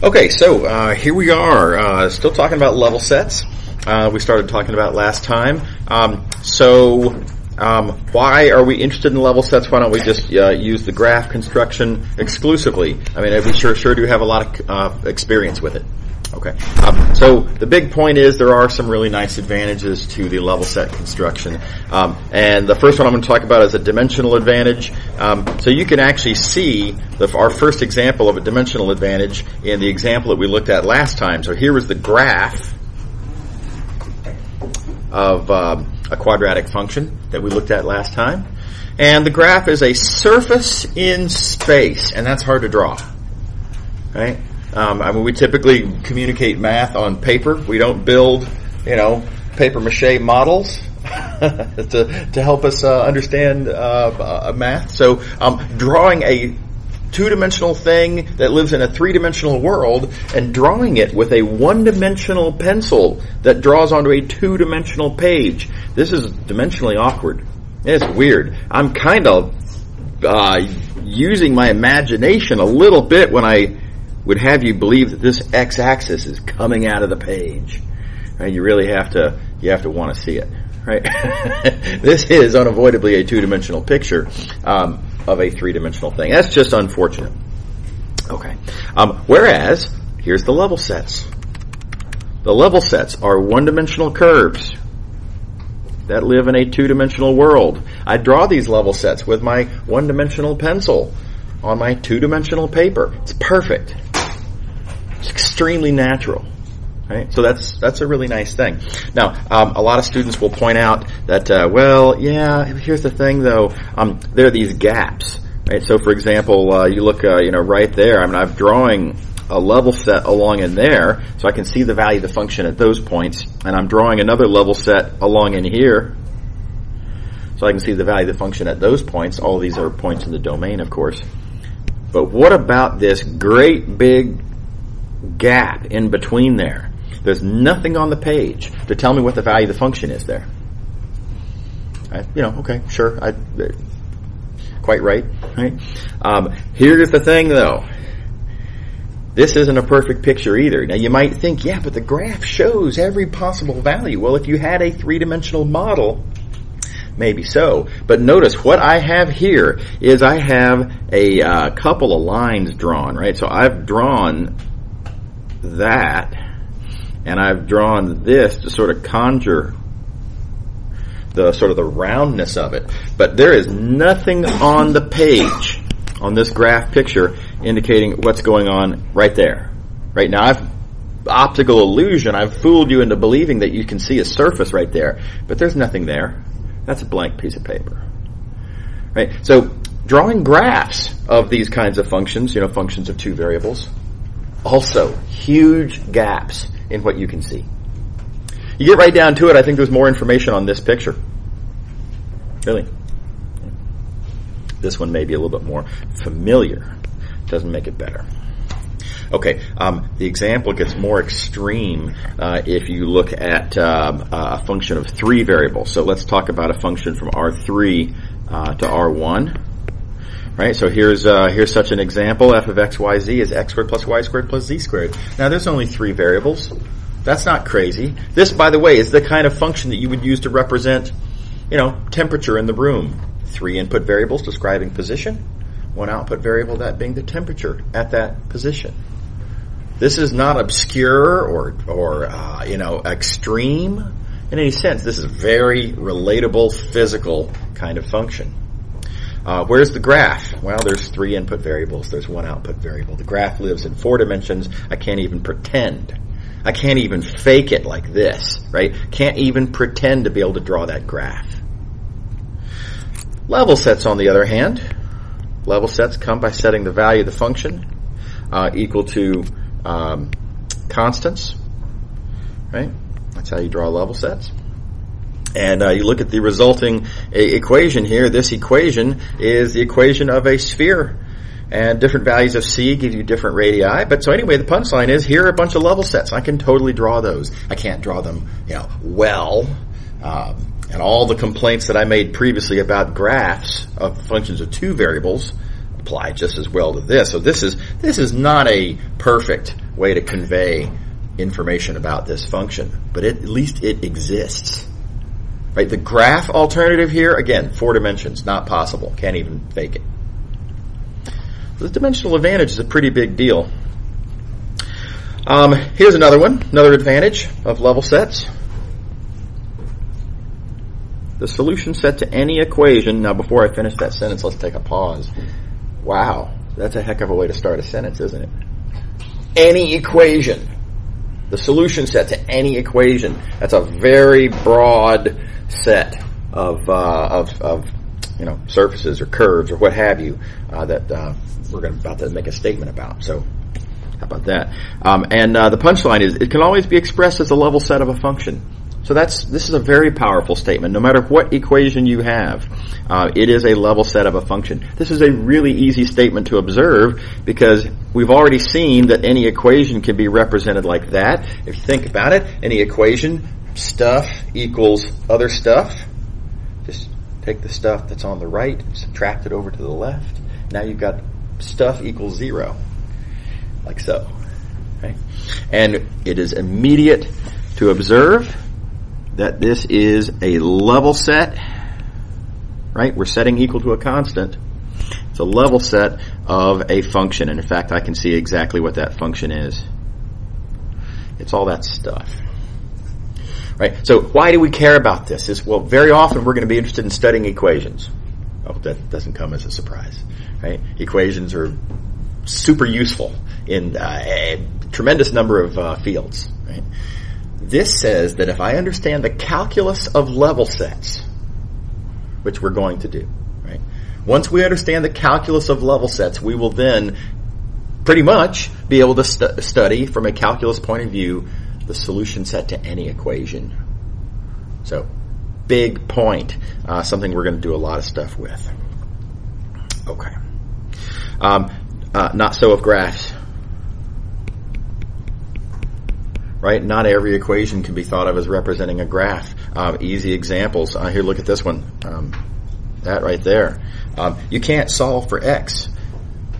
Okay, so here we are, still talking about level sets. We started talking about last time. Why are we interested in level sets? Why don't we just use the graph construction exclusively? I mean, we sure do have a lot of experience with it. Okay. So the big point is there are some really nice advantages to the level set construction. And the first one I'm going to talk about is a dimensional advantage. So you can actually see our first example of a dimensional advantage in the example that we looked at last time. So here was the graph of a quadratic function that we looked at last time. And the graph is a surface in space, and that's hard to draw. Right? We typically communicate math on paper. We don't build, paper mache models to help us understand math. So, drawing a two-dimensional thing that lives in a three-dimensional world and drawing it with a one-dimensional pencil that draws onto a two-dimensional page. This is dimensionally awkward. It's weird. I'm kind of using my imagination a little bit when I would have you believe that this x-axis is coming out of the page. Right? You really have to want to see it. Right? This is unavoidably a two-dimensional picture of a three-dimensional thing. That's just unfortunate. Okay. Whereas, here's the level sets. The level sets are one-dimensional curves that live in a two-dimensional world. I draw these level sets with my one-dimensional pencil on my two-dimensional paper. It's perfect. It's extremely natural. Right? So that's a really nice thing. Now, a lot of students will point out that, here's the thing though, there are these gaps. Right? So for example, you look, right there, I'm drawing a level set along in there, so I can see the value of the function at those points, and I'm drawing another level set along in here, so I can see the value of the function at those points. All of these are points in the domain, of course. But what about this great big gap in between there? There's nothing on the page to tell me what the value of the function is there. Okay, sure, quite right. Here's the thing, though. This isn't a perfect picture either. Now, you might think, yeah, but the graph shows every possible value. Well, if you had a three-dimensional model, maybe so. But notice what I have here is I have a couple of lines drawn, right? So I've drawn that, and I've drawn this to sort of conjure the sort of the roundness of it. But there is nothing on the page on this graph picture indicating what's going on right there. Right now, optical illusion, I've fooled you into believing that you can see a surface right there, but there's nothing there. That's a blank piece of paper. Right? So, drawing graphs of these kinds of functions, functions of two variables, also huge gaps in what you can see. You get right down to it, I think there's more information on this picture. Really. This one may be a little bit more familiar. Doesn't make it better. Okay, the example gets more extreme if you look at a function of three variables. So let's talk about a function from R3 to R1. Right, so here's such an example. F of x, y, z is x squared plus y squared plus z squared. Now there's only three variables. That's not crazy. This, by the way, is the kind of function that you would use to represent, temperature in the room. Three input variables describing position, one output variable, that being the temperature at that position. This is not obscure or extreme in any sense. This is a very relatable physical kind of function. Where's the graph? Well, there's three input variables. There's one output variable. The graph lives in 4 dimensions. I can't even pretend. I can't even fake it like this, right? Can't even pretend to be able to draw that graph. Level sets, on the other hand, level sets come by setting the value of the function equal to constants, right? That's how you draw level sets. And you look at the resulting equation here. This equation is the equation of a sphere. And different values of c give you different radii. But so anyway, the punchline is here are a bunch of level sets. I can totally draw those. I can't draw them, well. And all the complaints that I made previously about graphs of functions of two variables apply just as well to this. So this is not a perfect way to convey information about this function, but at least it exists. Right? The graph alternative here, again, 4 dimensions, not possible. Can't even fake it. The dimensional advantage is a pretty big deal. Here's another one, another advantage of level sets. The solution set to any equation. Now, before I finish that sentence, let's take a pause. Wow, that's a heck of a way to start a sentence, isn't it? Any equation. The solution set to any equation. That's a very broad set of surfaces or curves or what have you that we're about to make a statement about. So, how about that? The punchline is it can always be expressed as a level set of a function. So this is a very powerful statement. No matter what equation you have, it is a level set of a function. This is a really easy statement to observe because we've already seen that any equation can be represented like that. If you think about it, any equation, stuff equals other stuff. Just take the stuff that's on the right and subtract it over to the left. Now you've got stuff equals 0. Like so. Okay? And it is immediate to observe that this is a level set, right? We're setting equal to a constant. It's a level set of a function. And in fact, I can see exactly what that function is. It's all that stuff. Right? So why do we care about this? Well, very often we're going to be interested in studying equations. Oh, that doesn't come as a surprise. Right? Equations are super useful in a tremendous number of fields. Right? This says that if I understand the calculus of level sets, which we're going to do, right? Once we understand the calculus of level sets, we will then pretty much be able to study from a calculus point of view the solution set to any equation. So, big point. Something we're going to do a lot of stuff with. Okay. Not so of graphs. Right? Not every equation can be thought of as representing a graph. Easy examples. Here, look at this one. That right there. You can't solve for x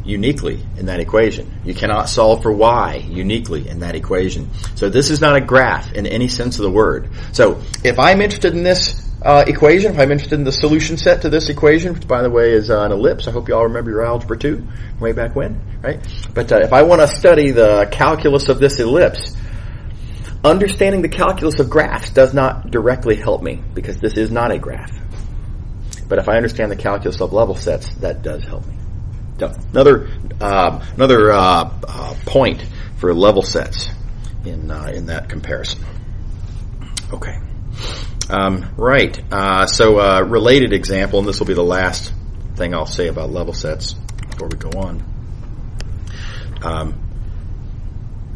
uniquely in that equation. You cannot solve for y uniquely in that equation. So this is not a graph in any sense of the word. So if I'm interested in this equation, if I'm interested in the solution set to this equation, which by the way is an ellipse, I hope you all remember your Algebra 2 way back when, right? But if I want to study the calculus of this ellipse, understanding the calculus of graphs does not directly help me because this is not a graph. But if I understand the calculus of level sets, that does help me. So another point for level sets in that comparison. Okay. Right. So related example, and this will be the last thing I'll say about level sets before we go on.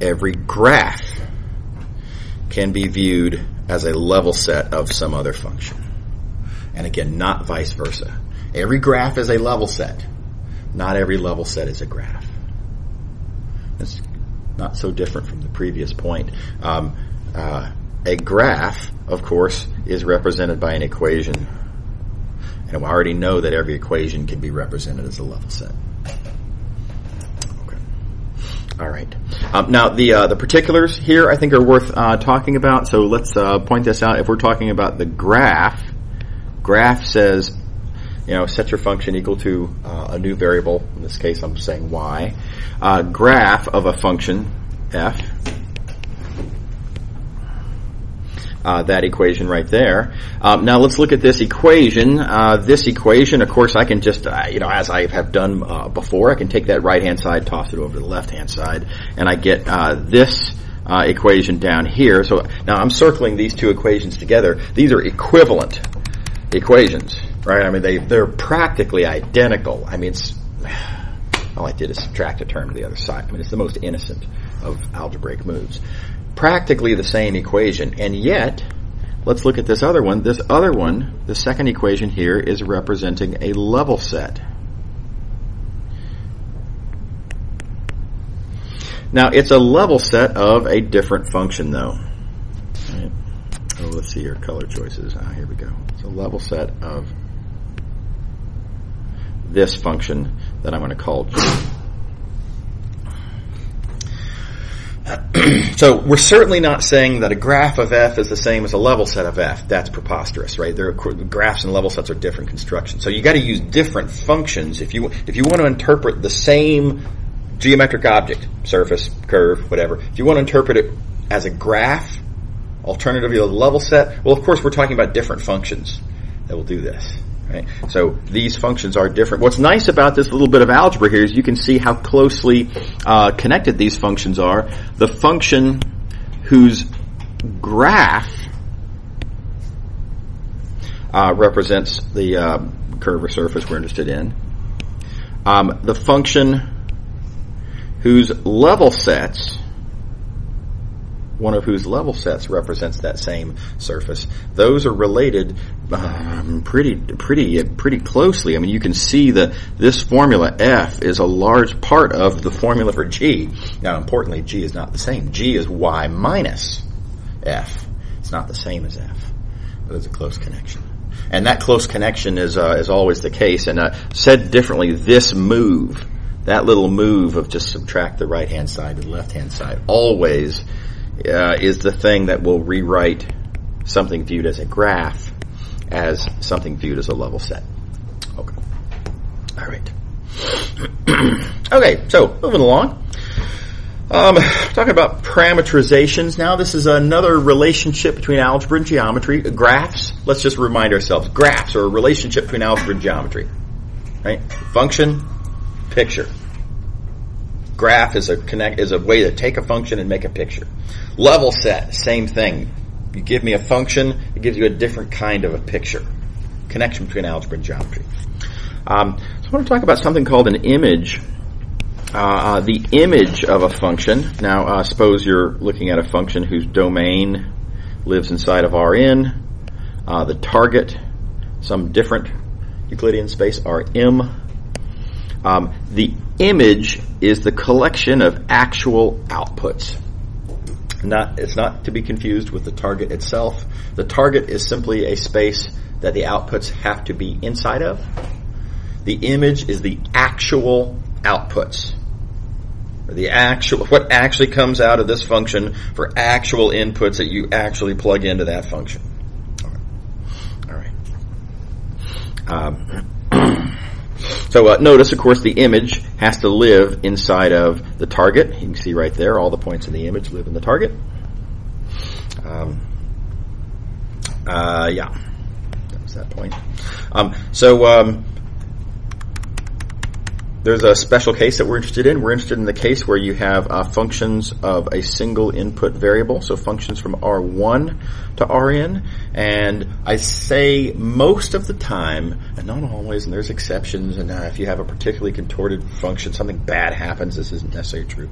Every graph can be viewed as a level set of some other function. And again, not vice versa. Every graph is a level set. Not every level set is a graph. That's not so different from the previous point. A graph, of course, is represented by an equation. And we already know that every equation can be represented as a level set. Okay. All right. Now, the particulars here I think are worth talking about. So let's point this out. If we're talking about the graph says, set your function equal to a new variable. In this case, I'm saying y. Graph of a function, f. That equation right there. Now let's look at this equation. This equation, of course, I can just, as I have done before, I can take that right-hand side, toss it over to the left-hand side, and I get this equation down here. So now I'm circling these two equations together. These are equivalent equations, right? I mean, they're practically identical. I mean, all I did is subtract a term to the other side. I mean, it's the most innocent of algebraic moves. Practically the same equation, and yet, let's look at this other one. This other one, the second equation here, is representing a level set. Now, it's a level set of a different function, though. Right. Oh, let's see your color choices. Here we go. It's a level set of this function that I'm going to call G. So we're certainly not saying that a graph of f is the same as a level set of f. That's preposterous, right? Graphs and level sets are different constructions. So you got to use different functions if you want to interpret the same geometric object, surface, curve, whatever. If you want to interpret it as a graph, alternatively a level set, well, of course, we're talking about different functions that will do this. Right? So these functions are different. What's nice about this little bit of algebra here is you can see how closely connected these functions are. The function whose graph represents the curve or surface we're interested in. The function whose level sets, one of whose level sets represents that same surface. Those are related pretty closely. I mean, you can see that this formula f is a large part of the formula for g. Now, importantly, g is not the same. G is y minus f. It's not the same as f, but it's a close connection. And that close connection is always the case. And said differently, this move, that little move of just subtract the right-hand side to the left-hand side, always is the thing that will rewrite something viewed as a graph as something viewed as a level set. Okay. All right. Okay, so moving along. Talking about parameterizations now. This is another relationship between algebra and geometry. Graphs, let's just remind ourselves. Graphs are a relationship between algebra and geometry. Right? Function, picture. Graph is a way to take a function and make a picture. Level set, same thing. You give me a function, it gives you a different kind of a picture. Connection between algebra and geometry. So I want to talk about something called an image. The image of a function. Now, suppose you're looking at a function whose domain lives inside of Rn. The target, some different Euclidean space, Rm. The image is the collection of actual outputs. It's not to be confused with the target itself. The target is simply a space that the outputs have to be inside of. The image is the actual outputs. What actually comes out of this function for actual inputs that you actually plug into that function. All right. So notice, of course, the image has to live inside of the target. You can see right there, all the points in the image live in the target. Yeah, that was that point. There's a special case that we're interested in. We're interested in the case where you have functions of a single input variable, so functions from R1 to Rn. And I say most of the time, and not always, and there's exceptions, and if you have a particularly contorted function, something bad happens, this isn't necessarily true.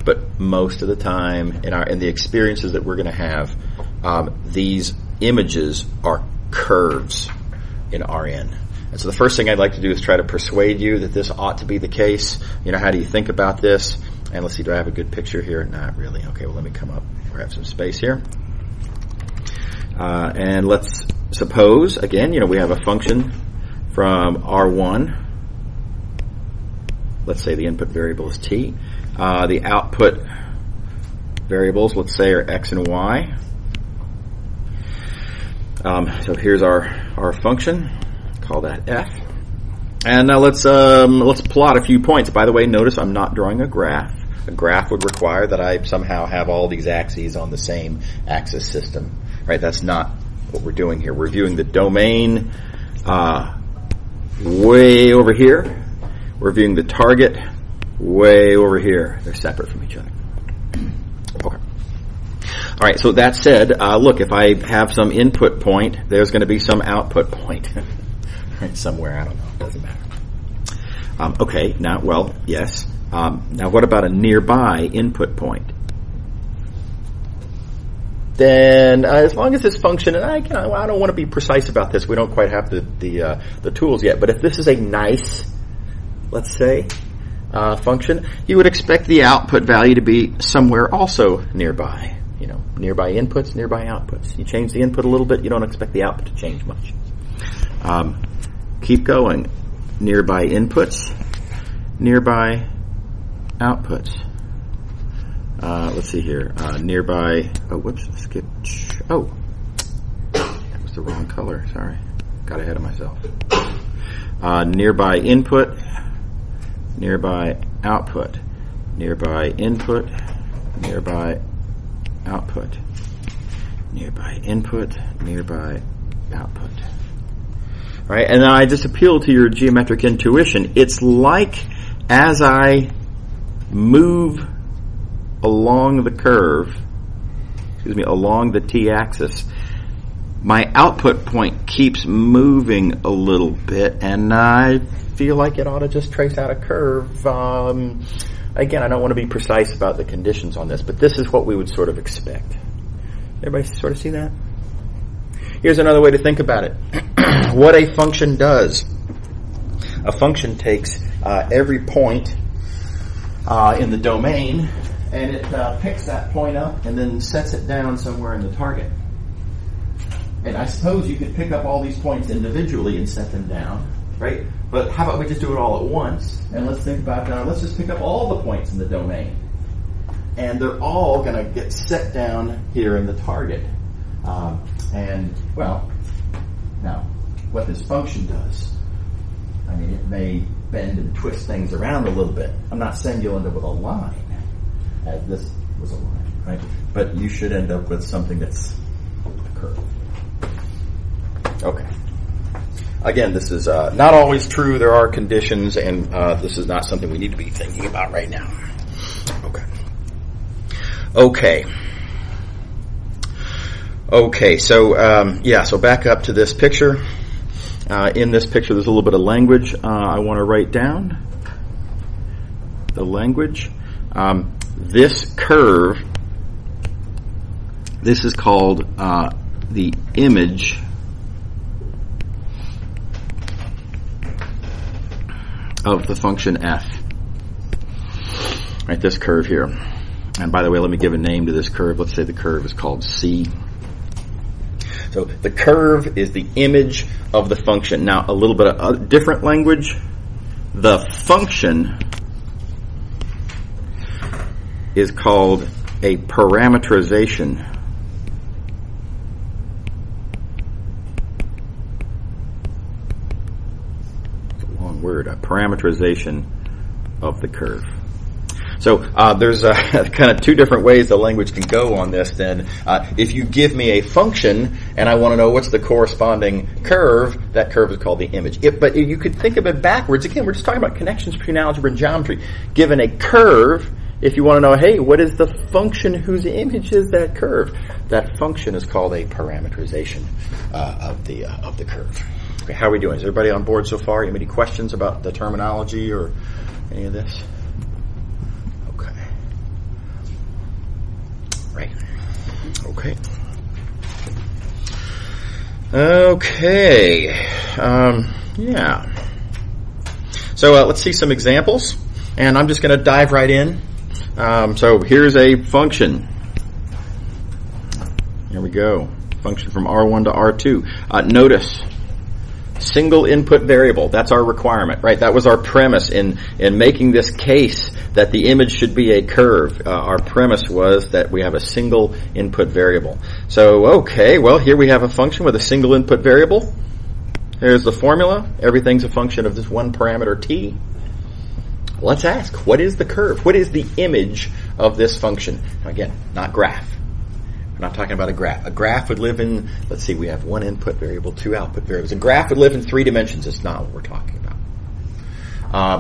But most of the time, in the experiences that we're going to have, these images are curves in Rn. And so the first thing I'd like to do is try to persuade you that this ought to be the case. How do you think about this? And let's see, do I have a good picture here? Not really. Okay, well, let me come up, grab some space here. And let's suppose, again, we have a function from R1. Let's say the input variable is t. The output variables, let's say, are x and y. So here's our function. Call that f. And now let's plot a few points. By the way, notice I'm not drawing a graph. A graph would require that I somehow have all these axes on the same axis system. Right? That's not what we're doing here. We're viewing the domain way over here. We're viewing the target way over here. They're separate from each other. Okay. All right, so that said, look, if I have some input point, there's going to be some output point. Right, somewhere, I don't know, it doesn't matter. Okay, now, well, yes. Now what about a nearby input point? Then, as long as this function, and I don't want to be precise about this, we don't quite have the tools yet, but if this is a nice, let's say, function, you would expect the output value to be somewhere also nearby. Nearby inputs, nearby outputs. You change the input a little bit, you don't expect the output to change much. Keep going. Nearby inputs, nearby outputs. let's see here. Nearby. Oh, whoops. Skip. Oh, that was the wrong color. Sorry, got ahead of myself. Nearby input. Nearby output. Nearby input. Nearby output. Nearby input. Nearby output. All right, and then I just appeal to your geometric intuition. It's like as I move along the curve, along the t-axis, my output point keeps moving a little bit, and I feel like it ought to just trace out a curve. Again, I don't want to be precise about the conditions on this, but this is what we would sort of expect. Everybody sort of see that? Here's another way to think about it. What a function does. A function takes every point in the domain, and it picks that point up and then sets it down somewhere in the target. And I suppose you could pick up all these points individually and set them down, right? But how about we just do it all at once? And let's think about, let's just pick up all the points in the domain. And they're all going to get set down here in the target. Now, what this function does, I mean, it may bend and twist things around a little bit. I'm not saying you'll end up with a line, as this was a line, right? But you should end up with something that's a curve. Okay. Again, this is not always true. There are conditions, and this is not something we need to be thinking about right now. Okay, so back up to this picture. In this picture, there's a little bit of language I want to write down. The language. This curve, this is called the image of the function f. Right, this curve here. And by the way, let me give a name to this curve. Let's say the curve is called C. So the curve is the image of the function. Now, a little bit of different language. The function is called a parameterization. It's a long word. A parameterization of the curve. So there's kind of two different ways the language can go on this. Then, if you give me a function and I want to know what's the corresponding curve, that curve is called the image. But you could think of it backwards. Again, we're just talking about connections between algebra and geometry. Given a curve, if you want to know, hey, what is the function whose image is that curve? That function is called a parameterization of the curve. Okay, how are we doing? Is everybody on board so far? You have any questions about the terminology or any of this? Right. Okay. Yeah. So let's see some examples, and I'm just going to dive right in. So here's a function. Here we go. Function from R1 to R2. Notice. Single input variable. That's our requirement, right? That was our premise in making this case that the image should be a curve. Our premise was that we have a single input variable. So, okay, well, here we have a function with a single input variable. Here's the formula. Everything's a function of this one parameter t. Let's ask, what is the curve? What is the image of this function? Now, again, not graph. We're not talking about a graph. A graph would live in, let's see, we have one input variable, two output variables. A graph would live in 3 dimensions. It's not what we're talking about.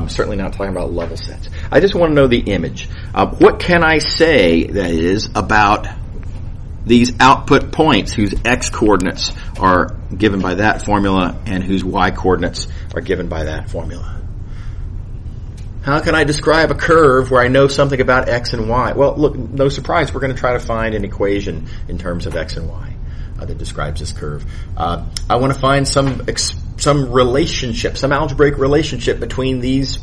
Certainly not talking about level sets. I just want to know the image. What can I say, that is, about these output points whose x coordinates are given by that formula and whose y coordinates are given by that formula? How can I describe a curve where I know something about x and y? Well, look, no surprise, we're going to try to find an equation in terms of x and y that describes this curve. I want to find some relationship, some algebraic relationship between these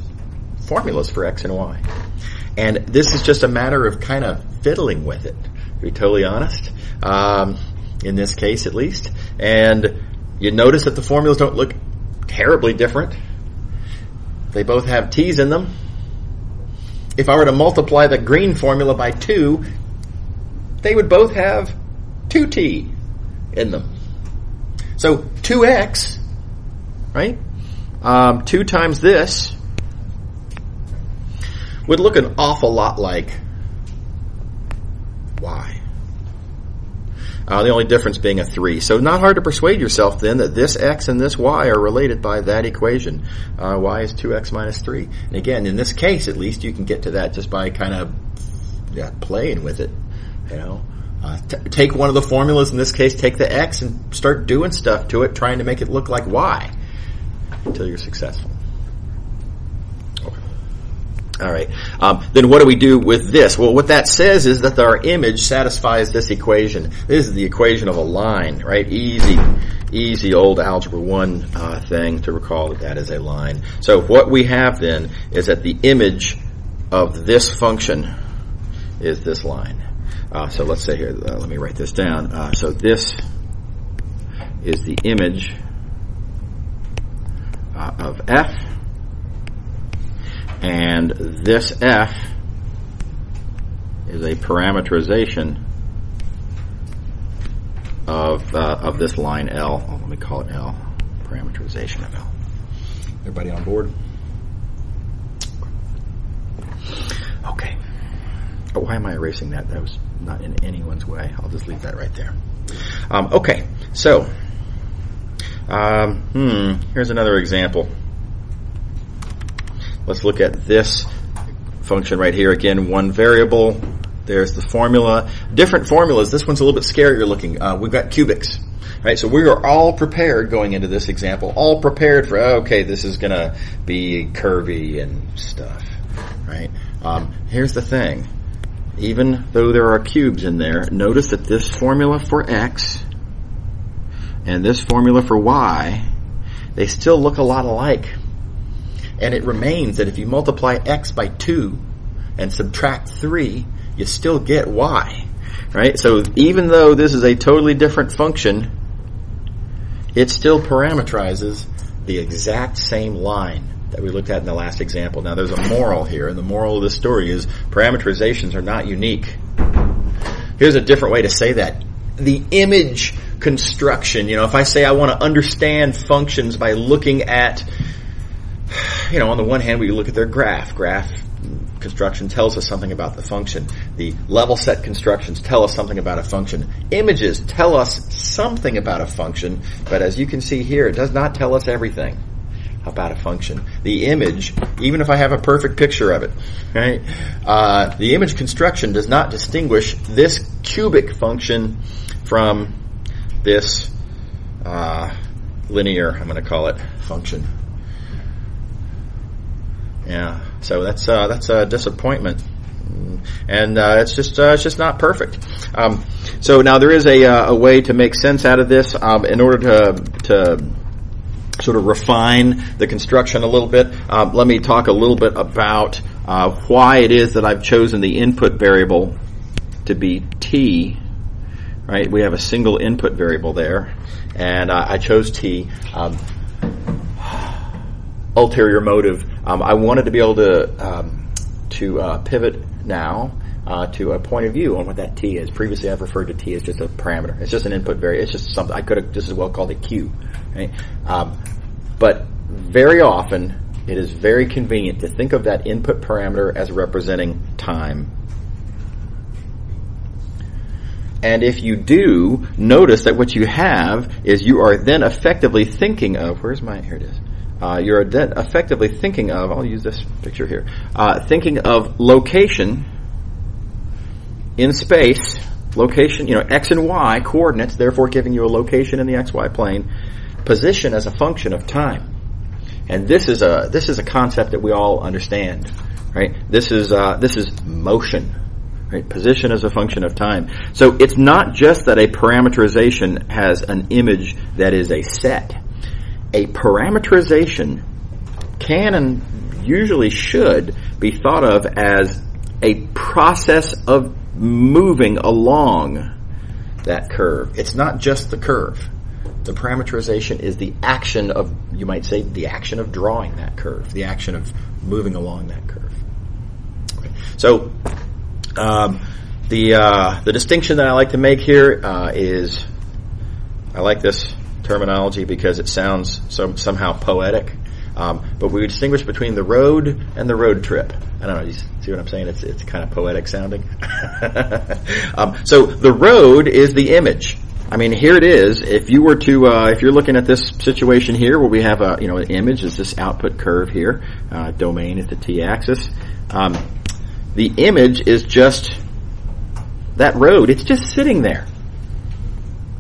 formulas for x and y. And this is just a matter of kind of fiddling with it, to be totally honest, in this case at least. And you notice that the formulas don't look terribly different. They both have t's in them. if I were to multiply the green formula by 2, they would both have 2t in them. So 2x, right? 2 times this would look an awful lot like y. The only difference being a 3. So not hard to persuade yourself then that this x and this y are related by that equation. Y is 2x minus 3. And again, in this case at least, you can get to that just by kind of playing with it. You know, take one of the formulas, in this case take the x, and start doing stuff to it, trying to make it look like y until you're successful. All right. Then what do we do with this? Well, what that says is that our image satisfies this equation. This is the equation of a line, right? Easy old Algebra 1 thing to recall that is a line. So what we have then is that the image of this function is this line. So let's say here, let me write this down. So this is the image of f. And this f is a parameterization of this line L. Oh, let me call it L. Parameterization of L. Everybody on board? Okay. Oh, why am I erasing that? That was not in anyone's way. I'll just leave that right there. Okay. So, here's another example. Let's look at this function right here. Again, one variable. There's the formula. Different formulas. This one's a little bit scarier looking. We've got cubics. Right? So we are all prepared going into this example. All prepared for, okay, this is going to be curvy and stuff. Right? Here's the thing. Even though there are cubes in there, notice that this formula for x and this formula for y, they still look a lot alike. And it remains that if you multiply x by 2 and subtract 3, you still get y, right? So even though this is a totally different function, it still parameterizes the exact same line that we looked at in the last example. Now there's a moral here, and the moral of the story is parameterizations are not unique. Here's a different way to say that. The image construction, if I say I want to understand functions by looking at, on the one hand, we look at their graph. Graph construction tells us something about the function. The level set constructions tell us something about a function. Images tell us something about a function, but as you can see here, it does not tell us everything about a function. The image, even if I have a perfect picture of it, right? The image construction does not distinguish this cubic function from this linear, I'm going to call it, function. Yeah, so that's a disappointment, and it's just not perfect. So now there is a way to make sense out of this in order to sort of refine the construction a little bit. Let me talk a little bit about why it is that I've chosen the input variable to be t. Right, we have a single input variable there, and I chose t. Ulterior motive. I wanted to be able to pivot now to a point of view on what that t is. Previously, I've referred to t as just a parameter. It's just an input variable. It's just something I could have just as well called it q. Right? But very often, it is very convenient to think of that input parameter as representing time. And if you do, notice that what you have is you are then effectively thinking of, here it is. You're then effectively thinking of, I'll use this picture here, thinking of location in space, location, x and y coordinates, therefore giving you a location in the xy plane, position as a function of time. And this is a concept that we all understand, right? This is motion. Right? Position as a function of time. So it's not just that a parameterization has an image that is a set. A parameterization can and usually should be thought of as a process of moving along that curve. It's not just the curve. The parameterization is the action of, you might say, the action of drawing that curve, the action of moving along that curve. So the distinction that I like to make here is, I like this terminology because it sounds somehow poetic. But we would distinguish between the road and the road trip. I don't know, you see what I'm saying? It's kind of poetic sounding. So the road is the image. I mean, here it is. If you were to, if you're looking at this situation here where we have an image is this output curve here, domain at the t-axis. The image is just that road. It's just sitting there.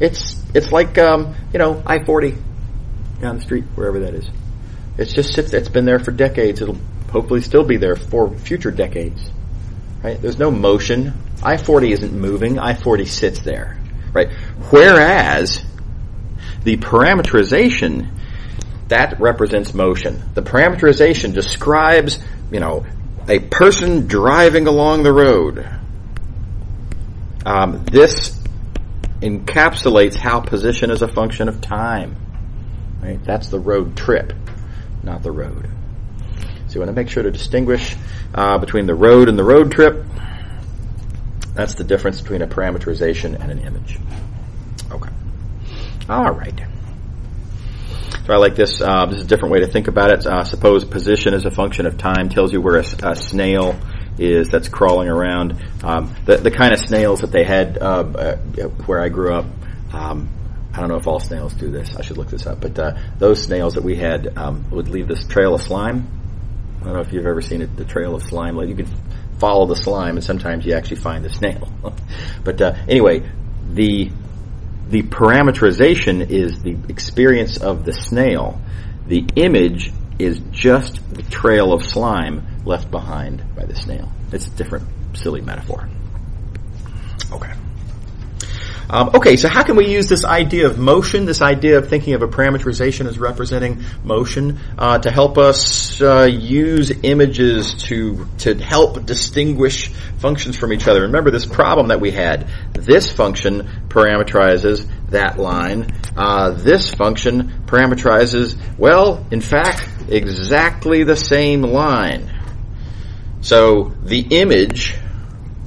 It's like, I-40 down the street, wherever that is. It's just sits. It's been there for decades. It'll hopefully still be there for future decades. Right? There's no motion. I-40 isn't moving. I-40 sits there. Right? Whereas the parameterization, that represents motion. The parameterization describes, a person driving along the road. This encapsulates how position is a function of time. Right? That's the road trip, not the road. So you want to make sure to distinguish between the road and the road trip. That's the difference between a parameterization and an image. Okay. All right. So I like this. This is a different way to think about it. Suppose position is a function of time, tells you where a snail is that's crawling around. The kind of snails that they had where I grew up, I don't know if all snails do this. I should look this up. But those snails that we had would leave this trail of slime. I don't know if you've ever seen the trail of slime. Like you could follow the slime, and sometimes you actually find the snail. But anyway, the parameterization is the experience of the snail. The image is just the trail of slime left behind by the snail. It's a different, silly metaphor. Okay. Okay, so how can we use this idea of motion, this idea of thinking of a parameterization as representing motion, to help us use images to help distinguish functions from each other? Remember this problem that we had. This function parameterizes that line. This function parameterizes, well, in fact, exactly the same line. So the image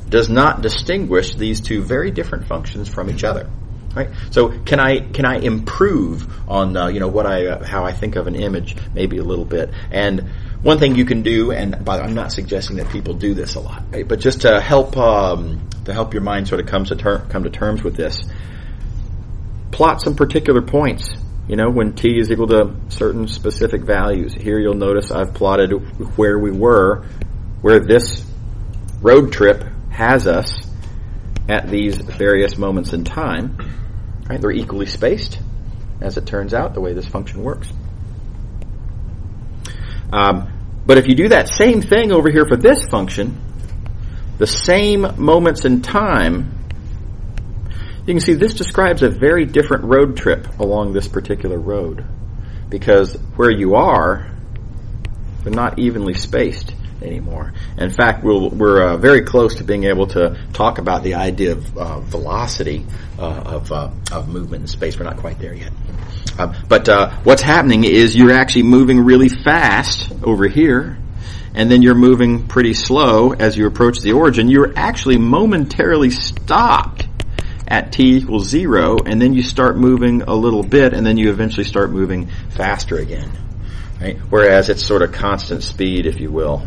does not distinguish these two very different functions from each other, right? So can I improve on how I think of an image maybe a little bit? And one thing you can do, and I'm not suggesting that people do this a lot, right? But just to help your mind sort of come to terms with this, plot some particular points. When t is equal to certain specific values. Here you'll notice I've plotted where we were, where this road trip has us at these various moments in time. Right? They're equally spaced, as it turns out, the way this function works. But if you do that same thing over here for this function, the same moments in time, you can see this describes a very different road trip along this particular road. Because where you are, they're not evenly spaced anymore. In fact, we're very close to being able to talk about the idea of velocity of movement in space. We're not quite there yet. But what's happening is you're actually moving really fast over here, and then you're moving pretty slow as you approach the origin. You're actually momentarily stopped at t equals 0, and then you start moving a little bit, and then you eventually start moving faster again. Right? Whereas it's sort of constant speed, if you will,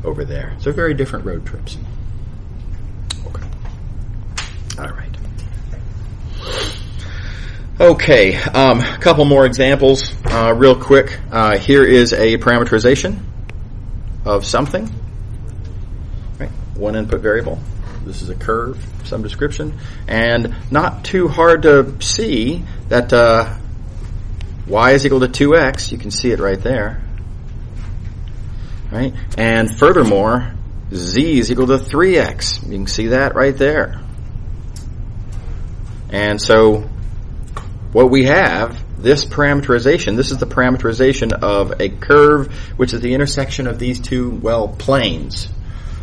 over there. So very different road trips. Okay. All right. Okay. A couple more examples, real quick. Here is a parameterization of something. Right. One input variable. This is a curve of some description, and not too hard to see that y is equal to 2x. You can see it right there. Right? And furthermore, z is equal to 3x. You can see that right there. And so what we have, this parameterization, this is the parameterization of a curve which is the intersection of these two, planes.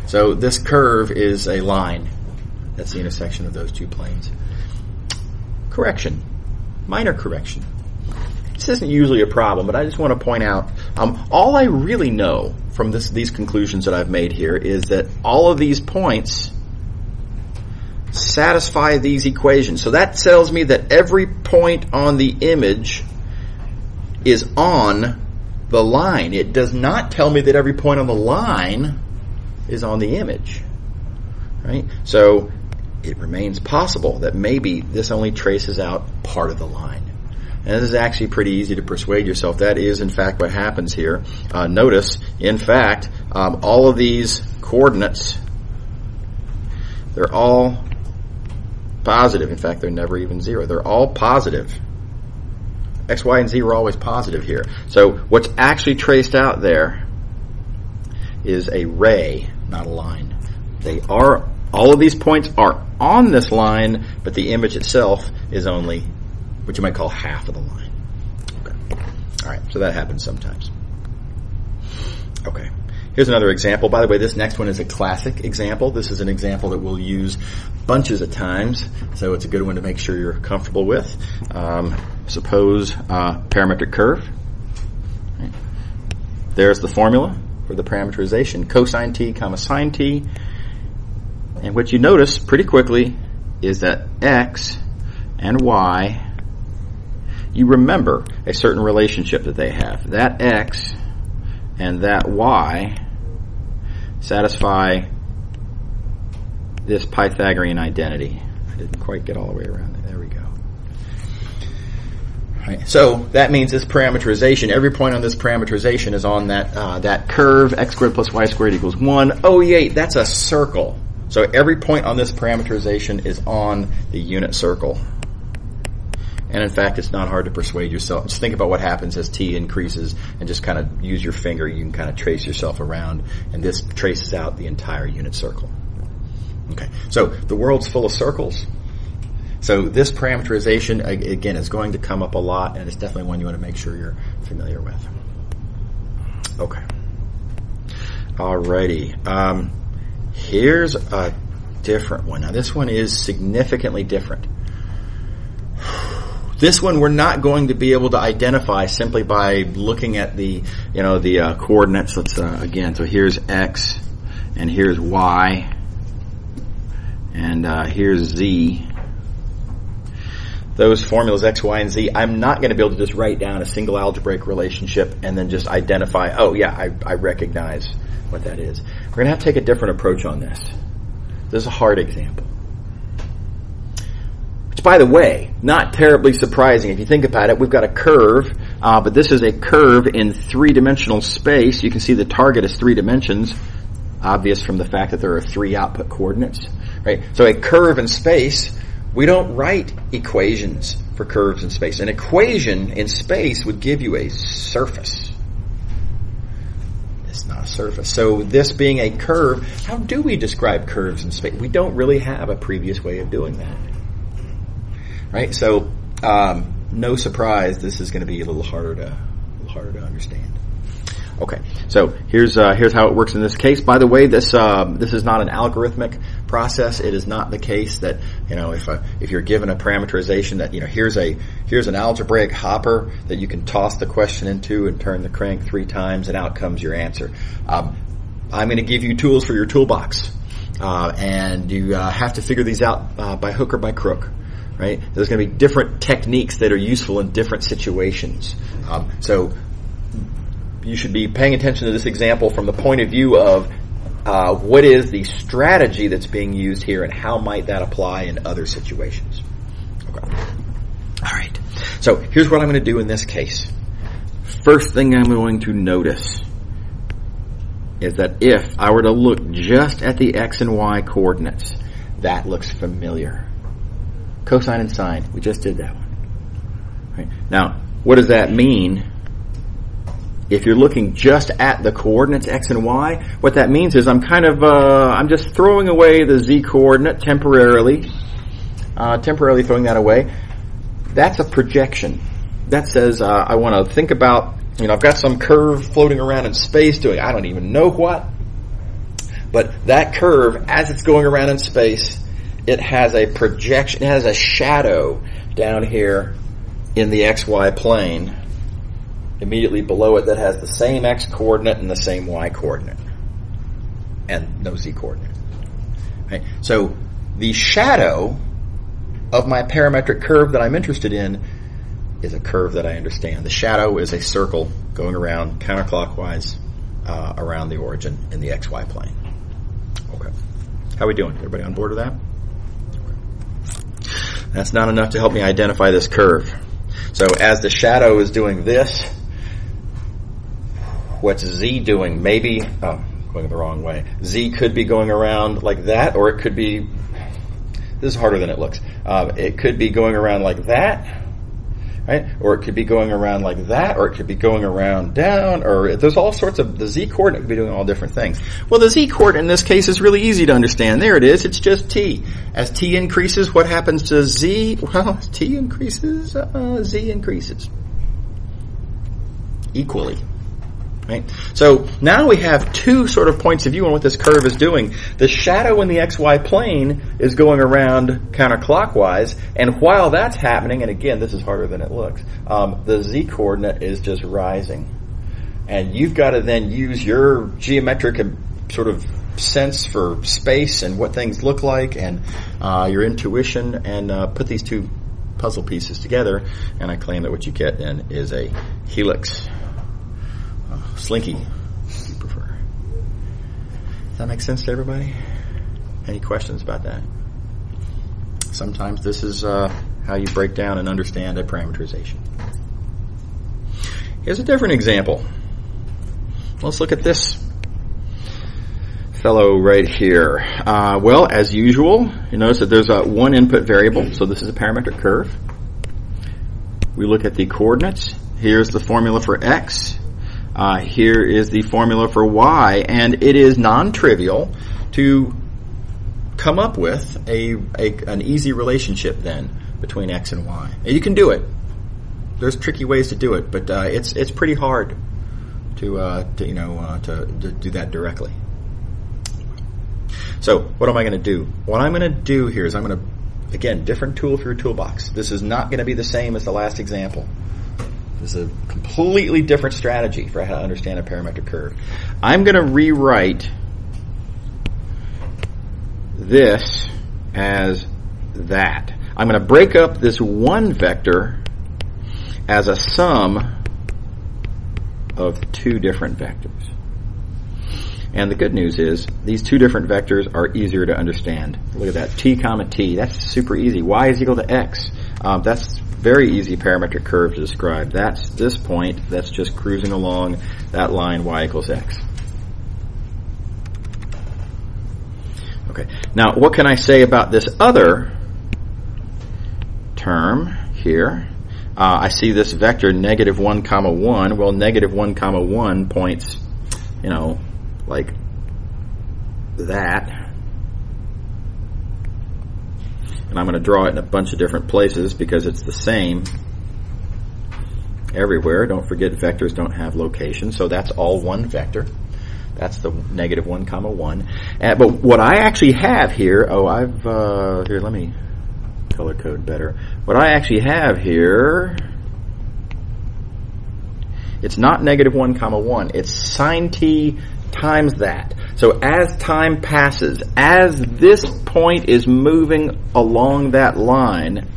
So this curve is a line. That's the intersection of those two planes. Correction. Minor correction. This isn't usually a problem, but I just want to point out, all I really know from these conclusions that I've made here is that all of these points satisfy these equations. So that tells me that every point on the image is on the line. It does not tell me that every point on the line is on the image. Right? So it remains possible that maybe this only traces out part of the line. And this is actually pretty easy to persuade yourself. That is, in fact, what happens here. Notice, in fact, all of these coordinates, they're all positive. In fact, they're never even zero. They're all positive. X, Y, and Z are always positive here. So what's actually traced out there is a ray, not a line. All of these points are on this line, but the image itself is only what you might call half of the line. Okay. All right, so that happens sometimes. Okay. Here's another example. By the way, this next one is a classic example. This is an example that we'll use bunches of times, so it's a good one to make sure you're comfortable with. Suppose parametric curve. Right. There's the formula for the parameterization, cosine t comma sine t. And what you notice pretty quickly is that x and y, you remember a certain relationship that they have. That x and that y satisfy this Pythagorean identity. I didn't quite get all the way around it. There we go. Right. So that means this parameterization, every point on this parameterization is on that curve, x squared plus y squared equals 1. Oh, yay, that's a circle. So every point on this parameterization is on the unit circle. And in fact, it's not hard to persuade yourself. Just think about what happens as t increases and just kind of use your finger. You can kind of trace yourself around, and this traces out the entire unit circle. Okay, so the world's full of circles. So this parameterization, again, is going to come up a lot, and it's definitely one you want to make sure you're familiar with. Okay. Alrighty. Here's a different one. Now, this one is significantly different. This one we're not going to be able to identify simply by looking at the coordinates. Let's again. So here's x, and here's y, and here's z. Those formulas x, y, and z. I'm not going to be able to just write down a single algebraic relationship and then just identify. Oh yeah, I recognize what that is. We're going to have to take a different approach on this. This is a hard example. Which, by the way, not terribly surprising. If you think about it, we've got a curve, but this is a curve in three-dimensional space. You can see the target is 3 dimensions, obvious from the fact that there are 3 output coordinates. Right? So a curve in space, we don't write equations for curves in space. An equation in space would give you a surface. It's not a surface. So this being a curve, how do we describe curves in space? We don't really have a previous way of doing that. Right? So, no surprise, this is going to be a little harder to understand. Okay, so here's how it works in this case. By the way, this is not an algorithmic process. It is not the case that if you're given a parameterization that here's an algebraic hopper that you can toss the question into and turn the crank 3 times and out comes your answer. I'm going to give you tools for your toolbox, and you have to figure these out by hook or by crook. Right? There's going to be different techniques that are useful in different situations. So you should be paying attention to this example from the point of view of what is the strategy that's being used here and how might that apply in other situations. Okay. All right. So here's what I'm going to do in this case. First thing I'm going to notice is that if I were to look just at the x and y coordinates, that looks familiar. Cosine and sine, we just did that one. Right. Now, what does that mean? If you're looking just at the coordinates x and y, what that means is I'm just throwing away the z coordinate temporarily throwing that away. That's a projection. That says I want to think about, I've got some curve floating around in space doing I don't even know what, but that curve, as it's going around in space, it has a projection, it has a shadow down here in the xy plane. immediately below it that has the same x coordinate and the same y coordinate, and no z coordinate. Right? So the shadow of my parametric curve that I'm interested in is a curve that I understand. The shadow is a circle going around counterclockwise around the origin in the xy plane. Okay. How are we doing? Everybody on board with that? Okay. That's not enough to help me identify this curve. So as the shadow is doing this, what's z doing? Maybe, going the wrong way. Z could be going around like that, or it could be, this is harder than it looks. It could be going around like that, right? Or it could be going around like that, or it could be going around down, or there's all sorts of, the z coordinate could be doing all different things. Well, the z coordinate in this case is really easy to understand. There it is. It's just t. As t increases, what happens to z? Well, as t increases, z increases equally. Right? So now we have two sort of points of view on what this curve is doing. The shadow in the xy plane is going around counterclockwise, and while that's happening, and again, this is harder than it looks, the z coordinate is just rising. And you've got to then use your geometric sort of sense for space and what things look like, and your intuition, and put these two puzzle pieces together, and I claim that what you get then is a helix. Slinky, if you prefer. Does that make sense to everybody? Any questions about that? Sometimes this is how you break down and understand a parameterization. Here's a different example. Let's look at this fellow right here. Well, as usual, you notice that there's one input variable, so this is a parametric curve. We look at the coordinates. Here's the formula for x. Here is the formula for y, and it is non-trivial to come up with an easy relationship then between x and y. Now, you can do it. There's tricky ways to do it, but it's pretty hard to do that directly. So what am I going to do? What I'm going to do here is I'm going to, again, different tool for your toolbox. This is not going to be the same as the last example. This is a completely different strategy for how to understand a parametric curve. I'm going to rewrite this as that. I'm going to break up this one vector as a sum of two different vectors. And the good news is these two different vectors are easier to understand. Look at that, t comma t. That's super easy. Y is equal to x. That's very easy parametric curve to describe. That's this point. That's just cruising along that line, y equals x. Okay. Now, what can I say about this other term here? I see this vector negative 1 comma 1. Well, negative 1 comma 1 points, like that. And I'm going to draw it in a bunch of different places because it's the same everywhere. Don't forget vectors don't have location, so that's all one vector. That's the negative 1 comma 1. But what I actually have here, here, let me color code better. What I actually have here, it's not negative 1 comma 1. It's sine t times that. So as time passes, as this point is moving along that line,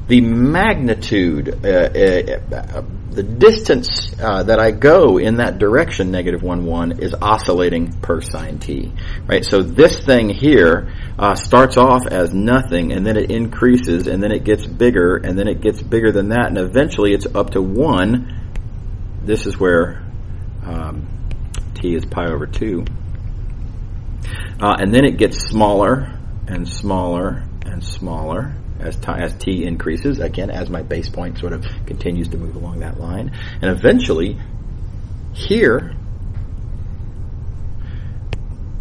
the magnitude, the distance that I go in that direction, negative 1, 1, is oscillating per sine t. Right? So this thing here starts off as nothing, and then it increases, and then it gets bigger, and then it gets bigger than that, and eventually it's up to 1. This is where t is pi over 2. And then it gets smaller and smaller and smaller as t increases, again, as my base point sort of continues to move along that line. And eventually, here,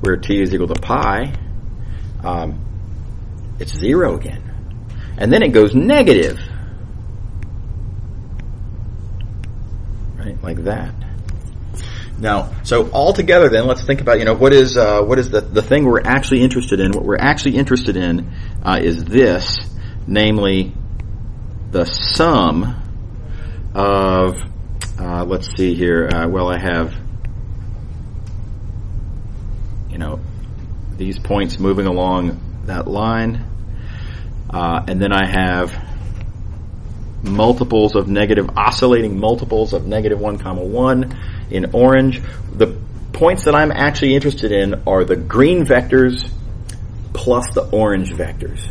where t is equal to pi, it's 0 again. And then it goes negative. Right, like that. Now, so altogether then, let's think about, what is the thing we're actually interested in. What we're actually interested in is this, namely the sum of, let's see here, well, I have, these points moving along that line, and then I have multiples of negative, oscillating multiples of negative 1, 1 in orange. The points that I'm actually interested in are the green vectors plus the orange vectors.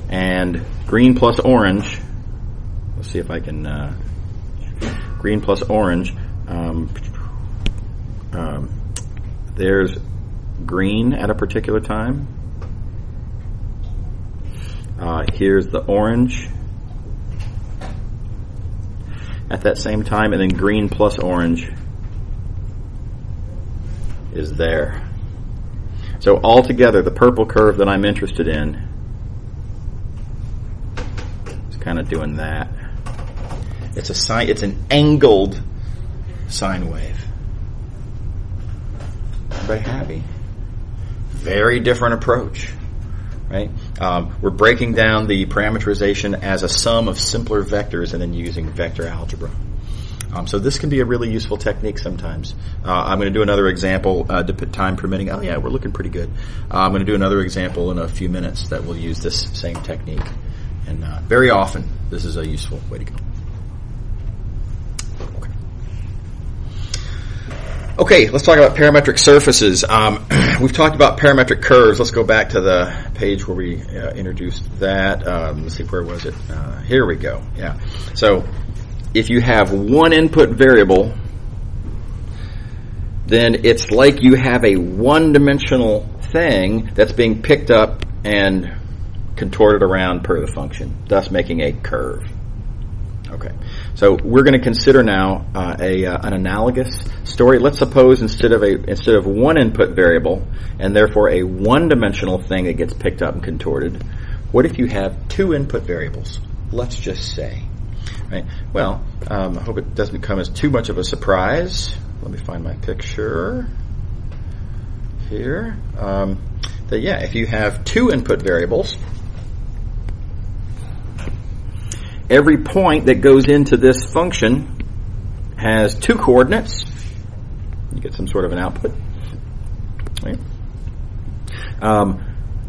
And green plus orange, let's see if I can, green plus orange, there's green at a particular time. Here's the orange at that same time, and then green plus orange is there. So altogether, the purple curve that I'm interested in is kind of doing that. It's an angled sine wave. Everybody happy? Very different approach, right? We're breaking down the parameterization as a sum of simpler vectors and then using vector algebra. So this can be a really useful technique sometimes. I'm going to do another example, time permitting. Oh yeah, we're looking pretty good. I'm going to do another example in a few minutes that will use this same technique. And very often, this is a useful way to go. Okay, let's talk about parametric surfaces. We've talked about parametric curves. Let's go back to the page where we introduced that. Let's see, where was it? Here we go. Yeah. So if you have one input variable, then it's like you have a one-dimensional thing that's being picked up and contorted around per the function, thus making a curve. Okay, so we're going to consider now an analogous story. Let's suppose instead of one input variable and therefore a one-dimensional thing that gets picked up and contorted, what if you have two input variables? Let's just say, right? Well, I hope it doesn't come as too much of a surprise. Let me find my picture here. If you have two input variables, every point that goes into this function has two coordinates. You get some sort of an output. Right?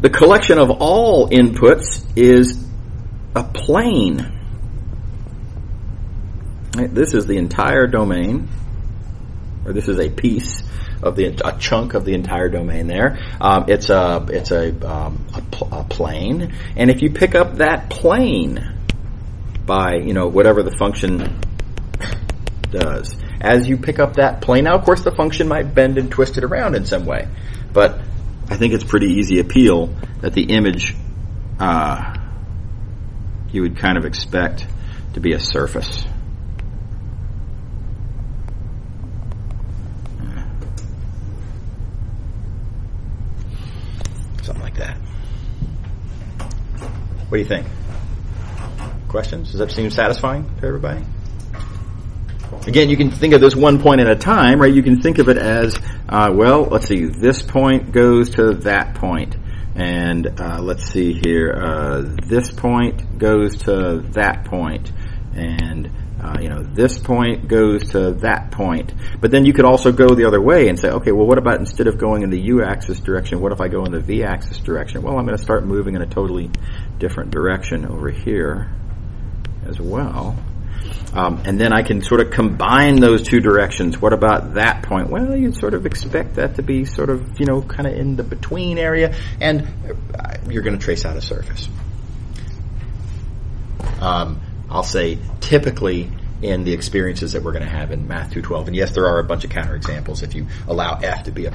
The collection of all inputs is a plane. Right? This is the entire domain, or this is a piece of a chunk of the entire domain there. It's a plane, and if you pick up that plane by, whatever the function does. As you pick up that plane, now of course the function might bend and twist it around in some way, but I think it's pretty easy appeal that the image you would kind of expect to be a surface. Something like that. What do you think? Questions? Does that seem satisfying to everybody? Again, you can think of this one point at a time, right? You can think of it as, let's see, this point goes to that point. And let's see here, this point goes to that point. And, this point goes to that point. But then you could also go the other way and say, okay, well, what about instead of going in the u-axis direction, what if I go in the v-axis direction? Well, I'm going to start moving in a totally different direction over here as well. And then I can sort of combine those two directions. What about that point? Well, you'd sort of expect that to be sort of, kind of in the between area, and you're going to trace out a surface. I'll say typically in the experiences that we're going to have in Math 212, and yes, there are a bunch of counterexamples if you allow F to be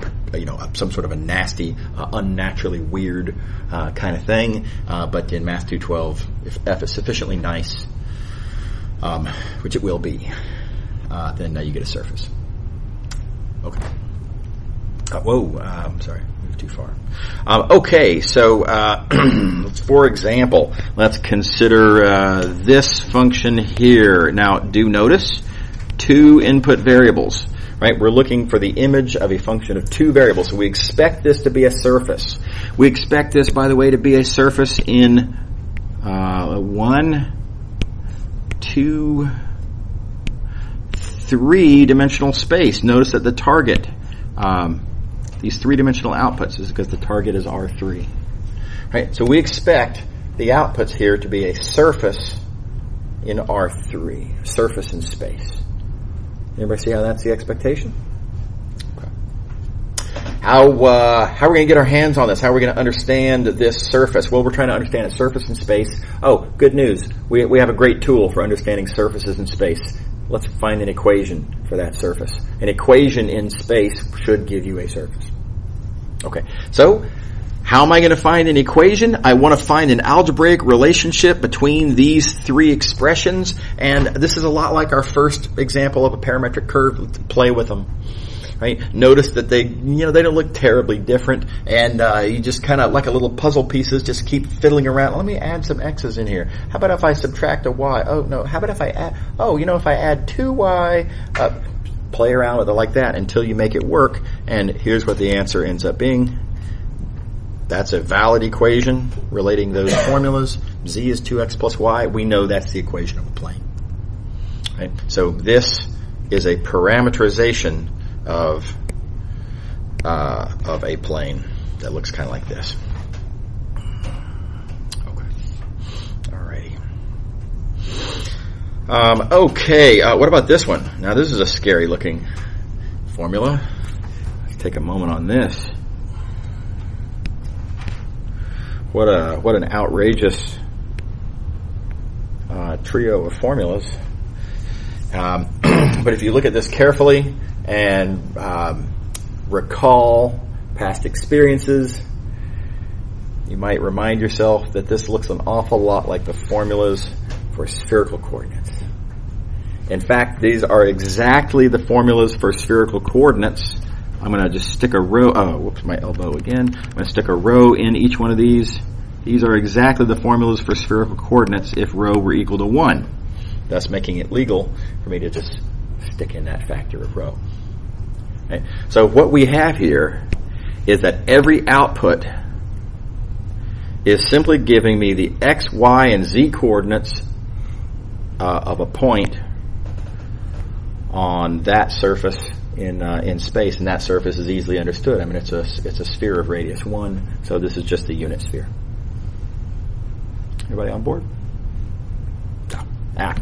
some sort of a nasty, unnaturally weird kind of thing. But in Math 212, if F is sufficiently nice, which it will be, then you get a surface. Okay. Sorry, moved too far. Okay, so for example, let's consider this function here. Now, do notice two input variables, right? We're looking for the image of a function of two variables, so we expect this to be a surface. We expect this, by the way, to be a surface in 1, 2, three-dimensional space. Notice that the target, these three-dimensional outputs, is because the target is R3. Right? So we expect the outputs here to be a surface in R3, surface in space. Anybody see how that's the expectation? Okay. How are we going to get our hands on this? How are we going to understand this surface? Well, we're trying to understand a surface in space. Oh, good news. We have a great tool for understanding surfaces in space. Let's find an equation for that surface. An equation in space should give you a surface. Okay, so how am I going to find an equation? I want to find an algebraic relationship between these three expressions, and this is a lot like our first example of a parametric curve. Let's play with them. Right? Notice that they don't look terribly different, and you just kind of, like a little puzzle pieces, just keep fiddling around. Let me add some x's in here. How about if I subtract a y? Oh, no. How about if I add, if I add 2y, play around with it like that until you make it work, and here's what the answer ends up being. That's a valid equation relating those formulas. Z is 2x plus y. We know that's the equation of a plane. Right? So this is a parameterization of a plane that looks kind of like this. Okay. Alrighty. Okay. What about this one? Now this is a scary looking formula. Let's take a moment on this. What an outrageous trio of formulas. But if you look at this carefully and recall past experiences, you might remind yourself that this looks an awful lot like the formulas for spherical coordinates. In fact, these are exactly the formulas for spherical coordinates. I'm going to just stick a row, my elbow again. I'm going to stick a row in each one of these. These are exactly the formulas for spherical coordinates if rho were equal to 1, thus making it legal for me to just stick in that factor of rho. Okay. So what we have here is that every output is simply giving me the x, y, and z coordinates of a point on that surface in space, and that surface is easily understood. I mean, it's a sphere of radius 1, so this is just a unit sphere. Everybody on board?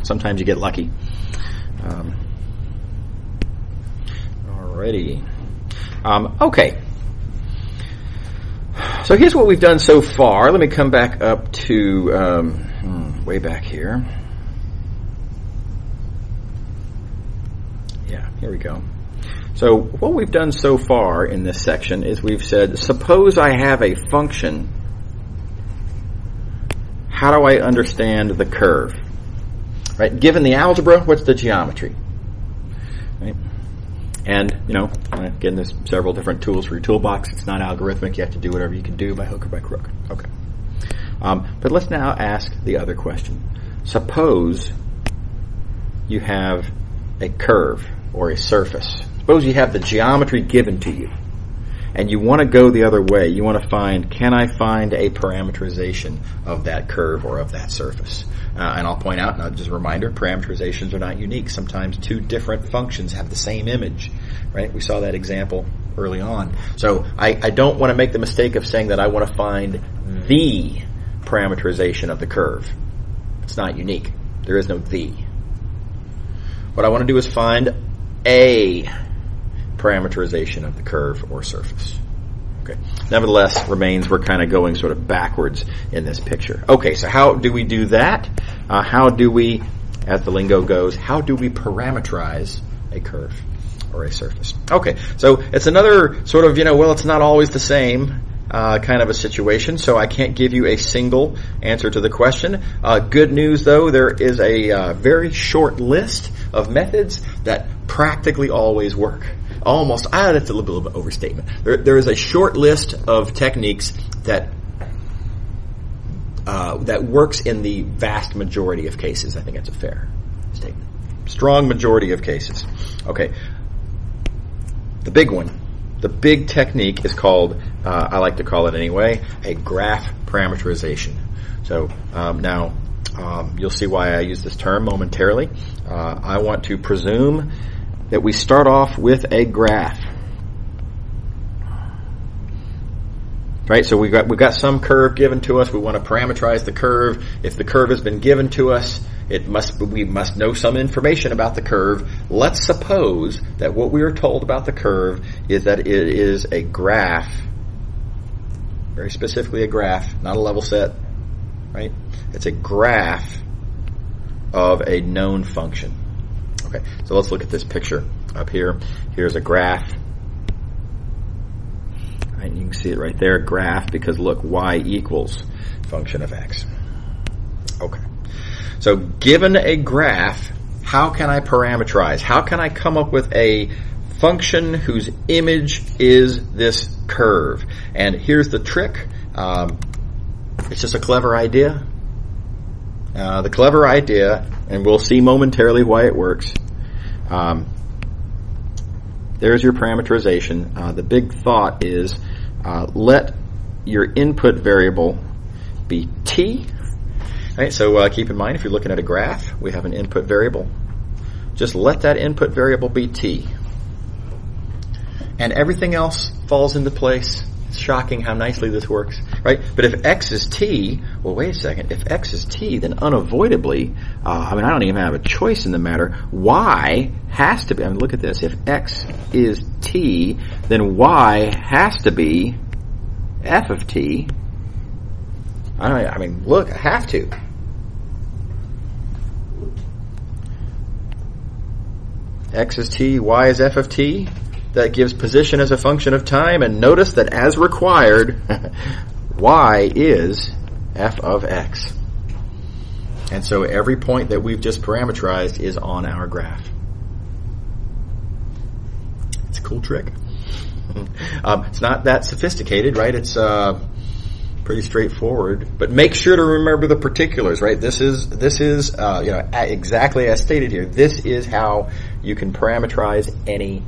Sometimes you get lucky. Alrighty. Okay. So here's what we've done so far. Let me come back up to way back here. Yeah, here we go. So what we've done so far in this section is we've said, suppose I have a function. How do I understand the curve? Right? Given the algebra, what's the geometry? Right? And, again, there's several different tools for your toolbox. It's not algorithmic. You have to do whatever you can do by hook or by crook. Okay. But let's now ask the other question. Suppose you have a curve or a surface. Suppose you have the geometry given to you, and you want to go the other way. You want to find, can I find a parameterization of that curve or of that surface? And I'll point out, just a reminder, parameterizations are not unique. Sometimes two different functions have the same image, right? We saw that example early on. So I don't want to make the mistake of saying that I want to find the parameterization of the curve. It's not unique. There is no the. What I want to do is find a parameterization of the curve or surface. Okay. Nevertheless, remains we're kind of going sort of backwards in this picture. Okay, so how do we do that? How do we, as the lingo goes, how do we parameterize a curve or a surface? Okay, so it's another sort of, it's not always the same kind of a situation, so I can't give you a single answer to the question. Good news, though, there is a very short list of methods that practically always work. Almost, that's a little bit of overstatement. There is a short list of techniques that works in the vast majority of cases. I think that's a fair statement. Strong majority of cases. Okay. The big one, the big technique is called, I like to call it anyway, a graph parameterization. So now, You'll see why I use this term momentarily. I want to presume that we start off with a graph. Right, so we've got some curve given to us. We want to parameterize the curve. If the curve has been given to us, we must know some information about the curve. Let's suppose that what we are told about the curve is that it is a graph, very specifically a graph, not a level set, right? It's a graph of a known function. Okay, so let's look at this picture up here. Here's a graph. And you can see it right there, graph, because look, y equals function of x. Okay. So given a graph, how can I parameterize? How can I come up with a function whose image is this curve? And here's the trick. It's just a clever idea. The clever idea, and we'll see momentarily why it works. There's your parameterization. The big thought is let your input variable be t. Right, so keep in mind, if you're looking at a graph, we have an input variable. Just let that input variable be t. And everything else falls into place. It's shocking how nicely this works, right? But if x is t, well, wait a second. If x is t, then unavoidably, I don't even have a choice in the matter. Y has to be, look at this. If x is t, then y has to be f of t. Look, I have to. X is t, y is f of t. That gives position as a function of time, and notice that as required, y is f of x. And so every point that we've just parameterized is on our graph. It's a cool trick. It's not that sophisticated, right? It's pretty straightforward, but make sure to remember the particulars, right? This is exactly as stated here. This is how you can parameterize any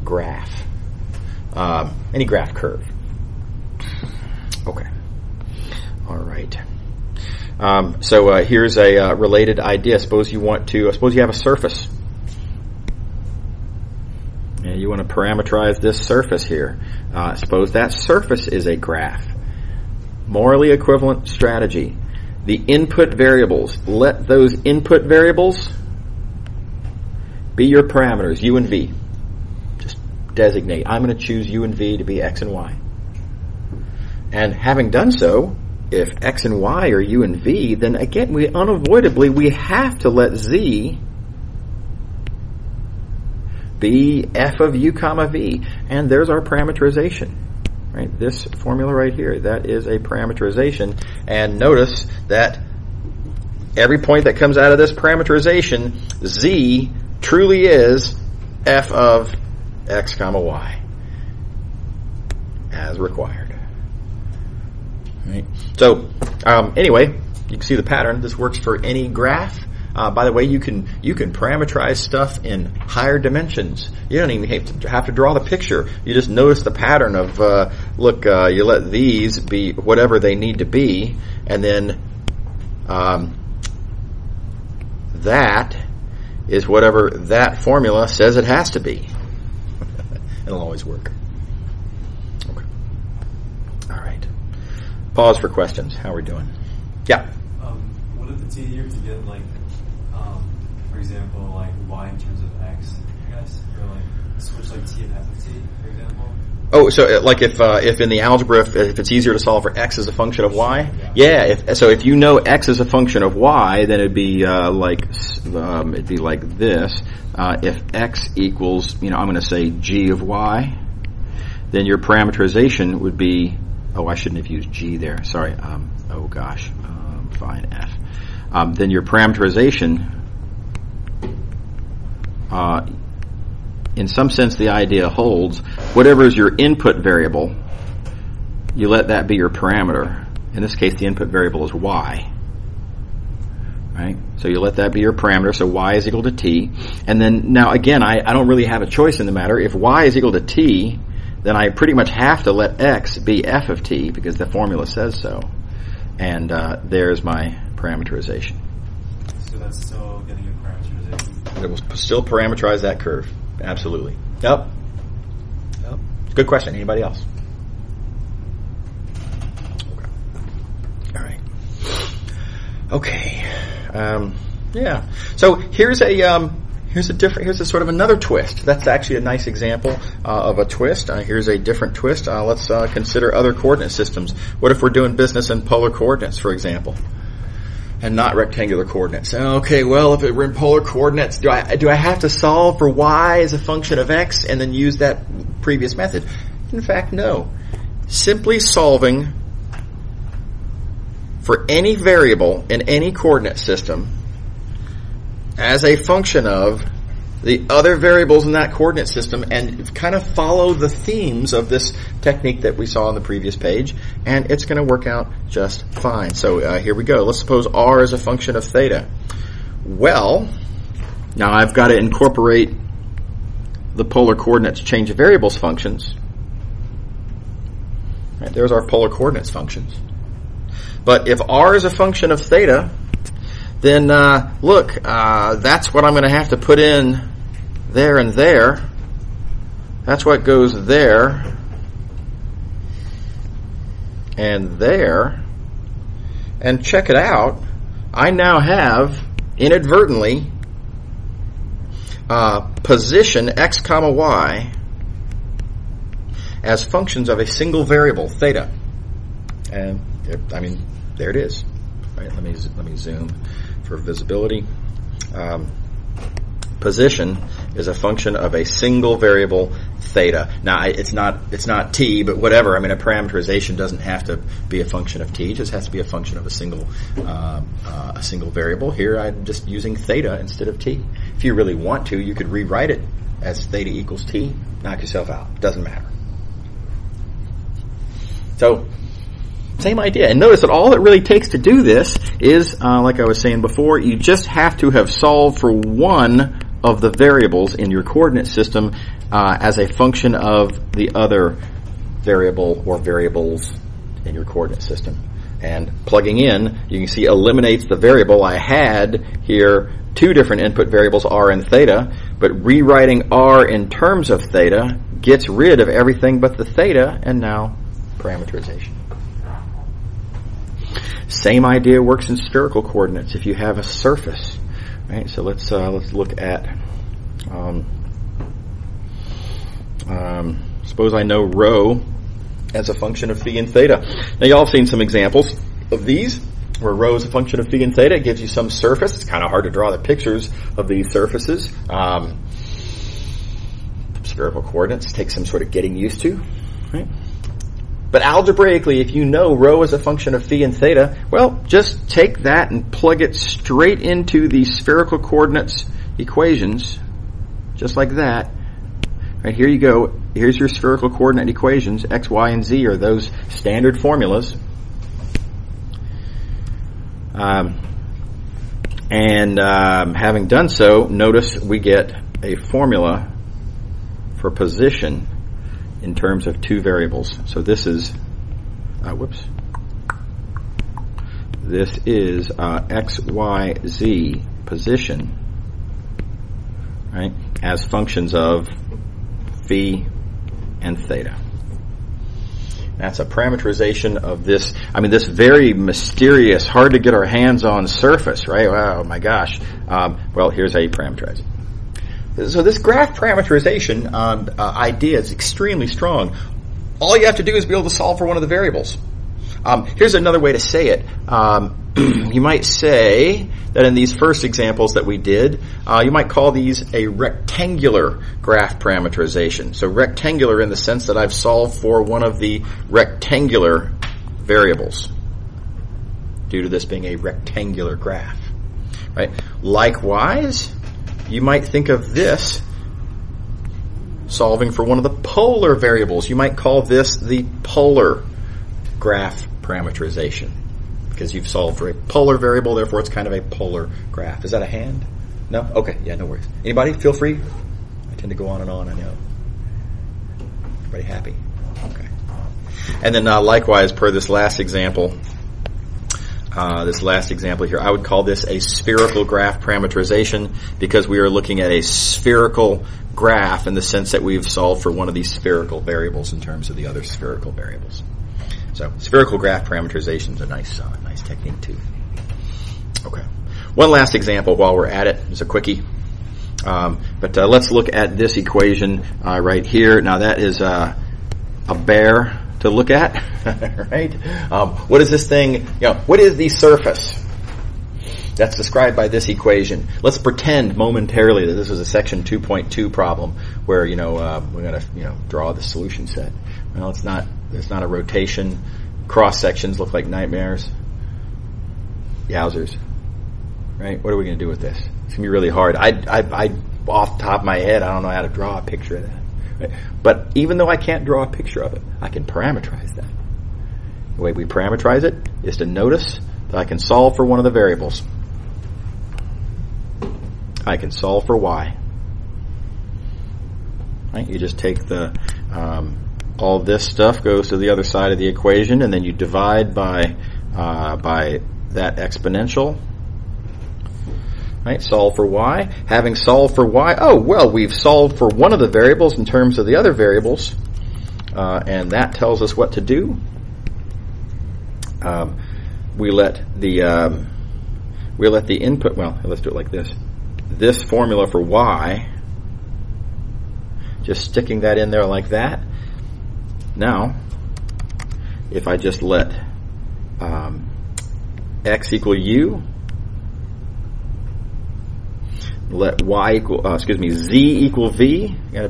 graph curve. Okay. All right. So here's a related idea. Suppose you have a surface. And you want to parameterize this surface here. Suppose that surface is a graph. Morally equivalent strategy. The input variables. Let those input variables be your parameters, u and v. Just designate. I'm going to choose u and v to be x and y. And having done so, if x and y are u and v, then again, we have to let z be f of u comma v. And there's our parameterization. Right, this formula right here, that is a parameterization. And notice that every point that comes out of this parameterization, z truly is f of x comma y, as required. Right. So, anyway, you can see the pattern. This works for any graph. By the way, you can parameterize stuff in higher dimensions. You don't even have to draw the picture. You just notice the pattern of, you let these be whatever they need to be, and then that is whatever that formula says it has to be. It'll always work. Okay. All right. Pause for questions. How are we doing? Yeah. Would it be easier to get for example, like y in terms of x, I guess, or like switch like t and f of t, for example? Oh, so like if in the algebra, if it's easier to solve for x as a function of y, yeah. If you know x as a function of y, then it'd be like this. If x equals, I'm going to say g of y, then your parameterization would be. Oh, I shouldn't have used g there. Sorry. Fine, f. Then your parameterization. In some sense, the idea holds. Whatever is your input variable, you let that be your parameter. In this case, the input variable is y. Right? So you let that be your parameter, so y is equal to t. And then, now again, I don't really have a choice in the matter. If y is equal to t, then I pretty much have to let x be f of t, because the formula says so. And there's my parameterization. So that's still getting a parameterization? It will still parameterize that curve. Absolutely. Yep. Good question. Anybody else? All right. Okay. Yeah. So here's a sort of another twist. That's actually a nice example of a twist. Here's a different twist. Let's consider other coordinate systems. What if we're doing business in polar coordinates, for example, and not rectangular coordinates? Okay, well, if we're in polar coordinates, do I have to solve for y as a function of x and then use that previous method? In fact, no. Simply solving for any variable in any coordinate system as a function of the other variables in that coordinate system, and kind of follow the themes of this technique that we saw on the previous page, and it's going to work out just fine. So here we go. Let's suppose r is a function of theta. Well, now I've got to incorporate the polar coordinates change of variables functions. Right, there's our polar coordinates functions. But if r is a function of theta, then look, that's what I'm going to have to put in there and there. That's what goes there and there. And check it out. I now have, inadvertently, position x comma y as functions of a single variable, theta. And, I mean, there it is. Right, let me zoom for visibility. Position is a function of a single variable, theta. Now, it's not t, but whatever. I mean, a parameterization doesn't have to be a function of t. It just has to be a function of a single variable. Here, I'm just using theta instead of t. If you really want to, you could rewrite it as theta equals t. Knock yourself out. Doesn't matter. So, same idea. And notice that all it really takes to do this is, like I was saying before, you just have to have solved for one of the variables in your coordinate system as a function of the other variable or variables in your coordinate system. And plugging in, you can see, eliminates the variable. I had here two different input variables, r and theta, but rewriting r in terms of theta gets rid of everything but the theta, and now parameterization. Same idea works in spherical coordinates. If you have a surface, right? So let's look at. Suppose I know rho as a function of phi and theta. Now y'all have seen some examples of these where rho is a function of phi and theta. It gives you some surface. It's kind of hard to draw the pictures of these surfaces. Spherical coordinates take some sort of getting used to, right? But algebraically, if you know rho is a function of phi and theta, well, just take that and plug it straight into the spherical coordinates equations, just like that. Right, here you go. Here's your spherical coordinate equations. X, Y, and Z are those standard formulas. Having done so, notice we get a formula for position in terms of two variables. So this is, this is x, y, z position, right, as functions of phi and theta. That's a parameterization of this, this very mysterious, hard to get our hands on surface, right? Oh my gosh. Well, here's how you parameterize it. So this graph parameterization idea is extremely strong. All you have to do is be able to solve for one of the variables. Here's another way to say it. You might say that in these first examples that we did, you might call these a rectangular graph parameterization. So rectangular in the sense that I've solved for one of the rectangular variables due to this being a rectangular graph, right? Likewise, you might think of this solving for one of the polar variables. You might call this the polar graph parameterization because you've solved for a polar variable, therefore it's kind of a polar graph. Is that a hand? No? Okay, yeah, no worries. Anybody? Feel free. I tend to go on and on, I know. Everybody happy? Okay. And then likewise, per this last example, this last example here, I would call this a spherical graph parameterization because we are looking at a spherical graph in the sense that we've solved for one of these spherical variables in terms of the other spherical variables. So spherical graph parameterization is a nice technique too. Okay. One last example while we're at it. It's a quickie. But let's look at this equation right here. Now that is a bear to look at, right? What is this thing? What is the surface? That's described by this equation. Let's pretend momentarily that this is a section 2.2 problem where we're going to draw the solution set. Well, it's not. There's not a rotation. Cross sections look like nightmares. Yowzers. Right? What are we going to do with this? It's going to be really hard. I off the top of my head, I don't know how to draw a picture of that. Right? But even though I can't draw a picture of it, I can parameterize that. The way we parameterize it is to notice that I can solve for one of the variables. I can solve for y. Right? You just take the all this stuff goes to the other side of the equation, and then you divide by that exponential. Right, solve for y. Having solved for y, we've solved for one of the variables in terms of the other variables, and that tells us what to do. We let the input. Well, let's do it like this. This formula for y, just sticking that in there like that. Now, if I just let x equal u. Let z equal v. You got to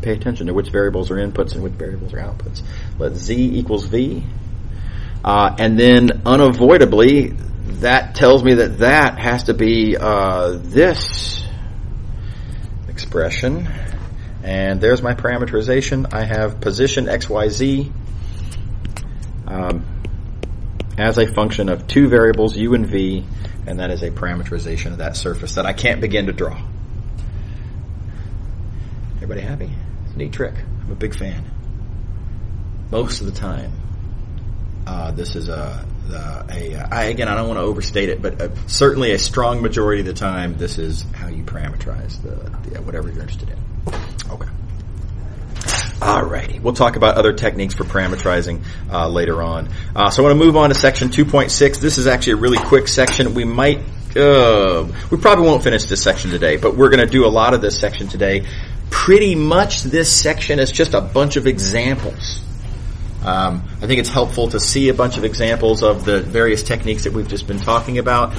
pay attention to which variables are inputs and which variables are outputs. Let z equals v, and then unavoidably that tells me that has to be this expression. And there's my parameterization. I have position x, y, z as a function of two variables u and v. And that is a parameterization of that surface that I can't begin to draw. Everybody happy? It's a neat trick. I'm a big fan. Most of the time, this is I don't want to overstate it, but certainly a strong majority of the time, this is how you parameterize the whatever you're interested in. Okay. Alrighty. We'll talk about other techniques for parameterizing later on. So I want to move on to section 2.6. This is actually a really quick section. We probably won't finish this section today, but we're going to do a lot of this section today. Pretty much this section is just a bunch of examples. I think it's helpful to see a bunch of examples of the various techniques that we've just been talking about.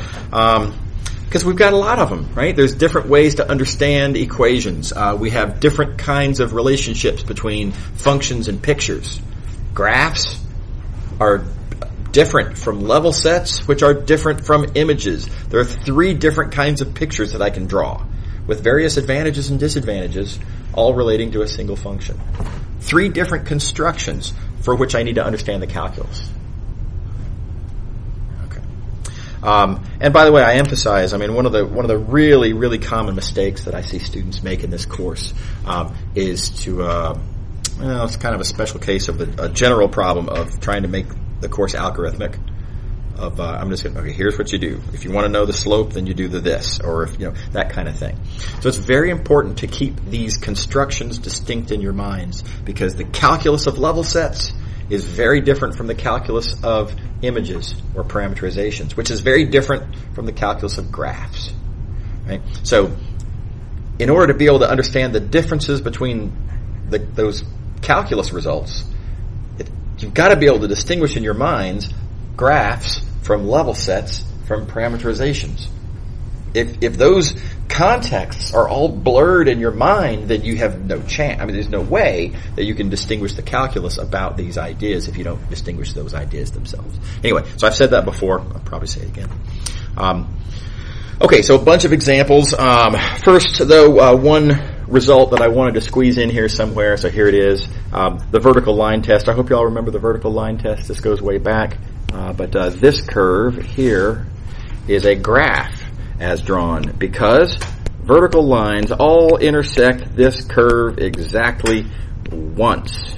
Because we've got a lot of them, right? There's different ways to understand equations. We have different kinds of relationships between functions and pictures. Graphs are different from level sets, which are different from images. There are three different kinds of pictures that I can draw, with various advantages and disadvantages, all relating to a single function. Three different constructions for which I need to understand the calculus. And by the way, I emphasize, one of the really, really common mistakes that I see students make in this course, is to, it's kind of a special case of a general problem of trying to make the course algorithmic. Here's what you do. If you want to know the slope, then you do this, or that kind of thing. So it's very important to keep these constructions distinct in your minds, because the calculus of level sets is very different from the calculus of images or parameterizations, which is very different from the calculus of graphs. Right? So, in order to be able to understand the differences between those calculus results, you've got to be able to distinguish in your minds graphs from level sets from parameterizations. If those contexts are all blurred in your mind, then you have no chance. There's no way that you can distinguish the calculus about these ideas if you don't distinguish those ideas themselves. Anyway, so I've said that before. I'll probably say it again. Okay, so a bunch of examples. First, though, one result that I wanted to squeeze in here somewhere, so here it is, the vertical line test. I hope you all remember the vertical line test. This goes way back. But this curve here is a graph as drawn, because vertical lines all intersect this curve exactly once.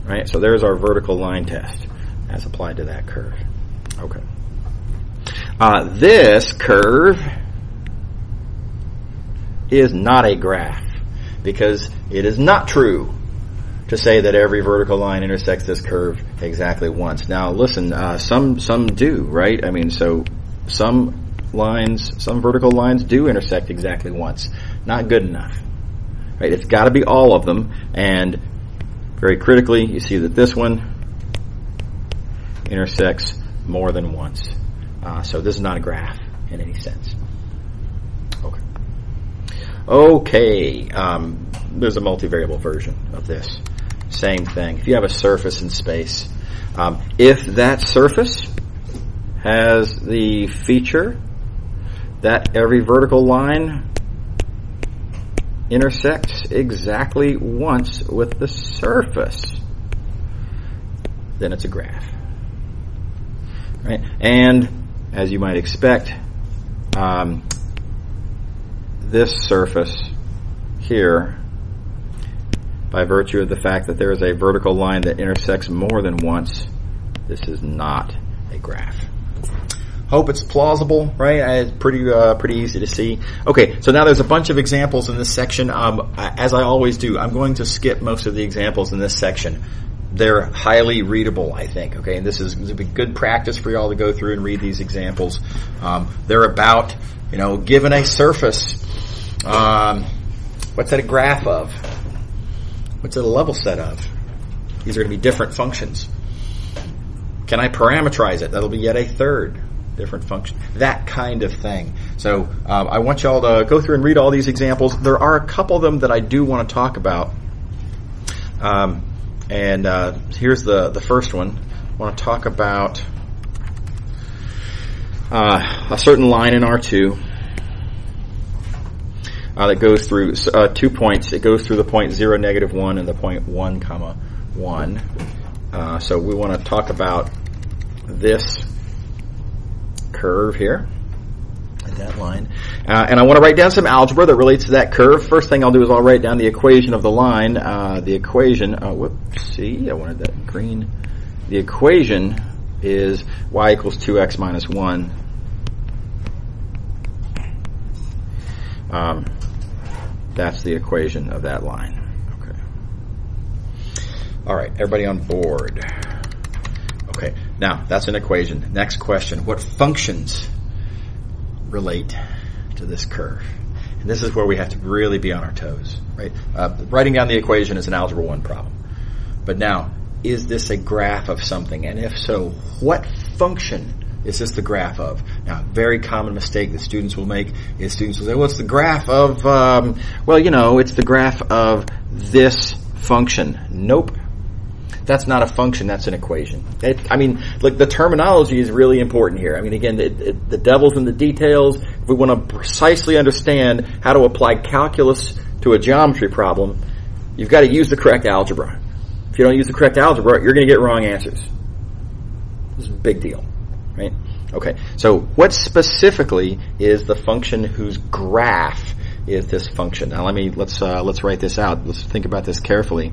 Right? So there's our vertical line test as applied to that curve. Okay. This curve is not a graph because it is not true to say that every vertical line intersects this curve exactly once. Now, listen, some do, right? I mean, so some vertical lines do intersect exactly once. Not good enough, right? It's got to be all of them, and very critically, you see that this one intersects more than once. So this is not a graph in any sense. Okay. There's a multivariable version of this. Same thing. If you have a surface in space, if that surface has the feature that every vertical line intersects exactly once with the surface, then it's a graph. Right? And as you might expect, this surface here, by virtue of the fact that there is a vertical line that intersects more than once, this is not a graph. Hope it's plausible, right? It's pretty easy to see. Okay, so now there's a bunch of examples in this section. As I always do, I'm going to skip most of the examples in this section. They're highly readable, I think. Okay, and this will be good practice for you all to go through and read these examples. They're about, given a surface, what's that a graph of? What's it a level set of? These are going to be different functions. Can I parameterize it? That'll be yet a third different function. That kind of thing. So I want y'all to go through and read all these examples. There are a couple of them that I do want to talk about. And here's the first one. I want to talk about a certain line in R2 that goes through 2 points. It goes through the point 0, -1 and the point 1, 1. So we want to talk about this curve here, and that line. And I want to write down some algebra that relates to that curve. First thing I'll do is I'll write down the equation of the line. The equation, whoopsie, I wanted that green. The equation is y equals 2x minus 1. That's the equation of that line. Okay. All right, everybody on board? Okay, now that's an equation. Next question: what functions relate to this curve? And this is where we have to really be on our toes, right? Writing down the equation is an Algebra 1 problem. But now, is this a graph of something? And if so, what function is this the graph of? Now, a very common mistake that students will make is students will say, well, it's the graph of, it's the graph of this function. Nope. That's not a function, that's an equation. The terminology is really important here. I mean, again, the devil's in the details. If we want to precisely understand how to apply calculus to a geometry problem, you've got to use the correct algebra. If you don't use the correct algebra, you're going to get wrong answers. This is a big deal, right? Okay, so what specifically is the function whose graph is this function? Now let's write this out. Let's think about this carefully.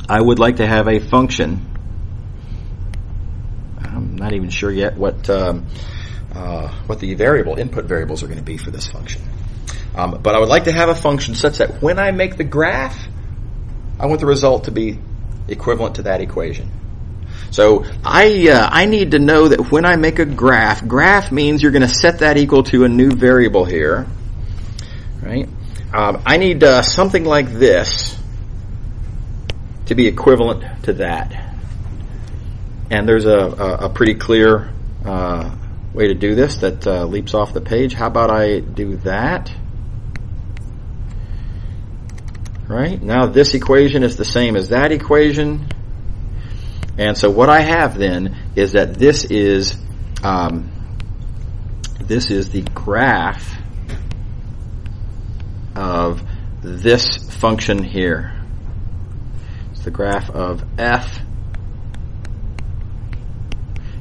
I would like to have a function. I'm not even sure yet what the input variables are going to be for this function. But I would like to have a function such that when I make the graph, I want the result to be equivalent to that equation. So I need to know that when I make a graph means you're going to set that equal to a new variable here, right? I need something like this to be equivalent to that. And there's a pretty clear way to do this that leaps off the page. How about I do that? Right? Now this equation is the same as that equation. And so what I have then is that this is the graph of this function here. The graph of f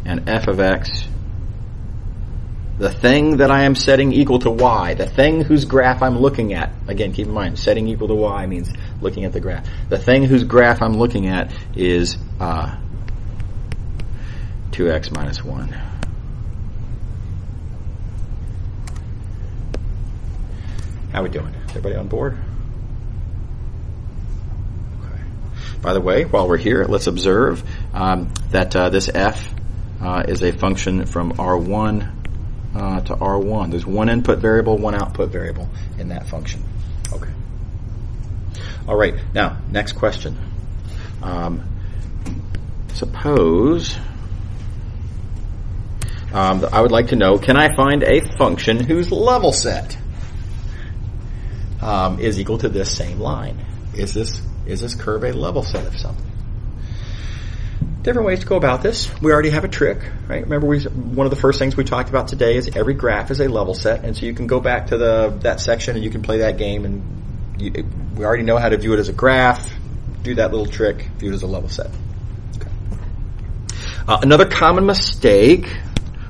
and f of x, the thing that I am setting equal to y, the thing whose graph I'm looking at. Again, keep in mind, setting equal to y means looking at the graph. The thing whose graph I'm looking at is 2x 2x minus 1. How we doing? Everybody on board? Okay. By the way, while we're here, let's observe that this f is a function from R1 to R1. There's one input variable, one output variable in that function. Okay. All right. Now, next question. Suppose I would like to know, can I find a function whose level set is equal to this same line? Is this curve a level set of something? Different ways to go about this. We already have a trick, right? Remember, one of the first things we talked about today is every graph is a level set, and so you can go back to that section and you can play that game, and we already know how to view it as a graph. Do that little trick, view it as a level set. Okay. Another common mistake,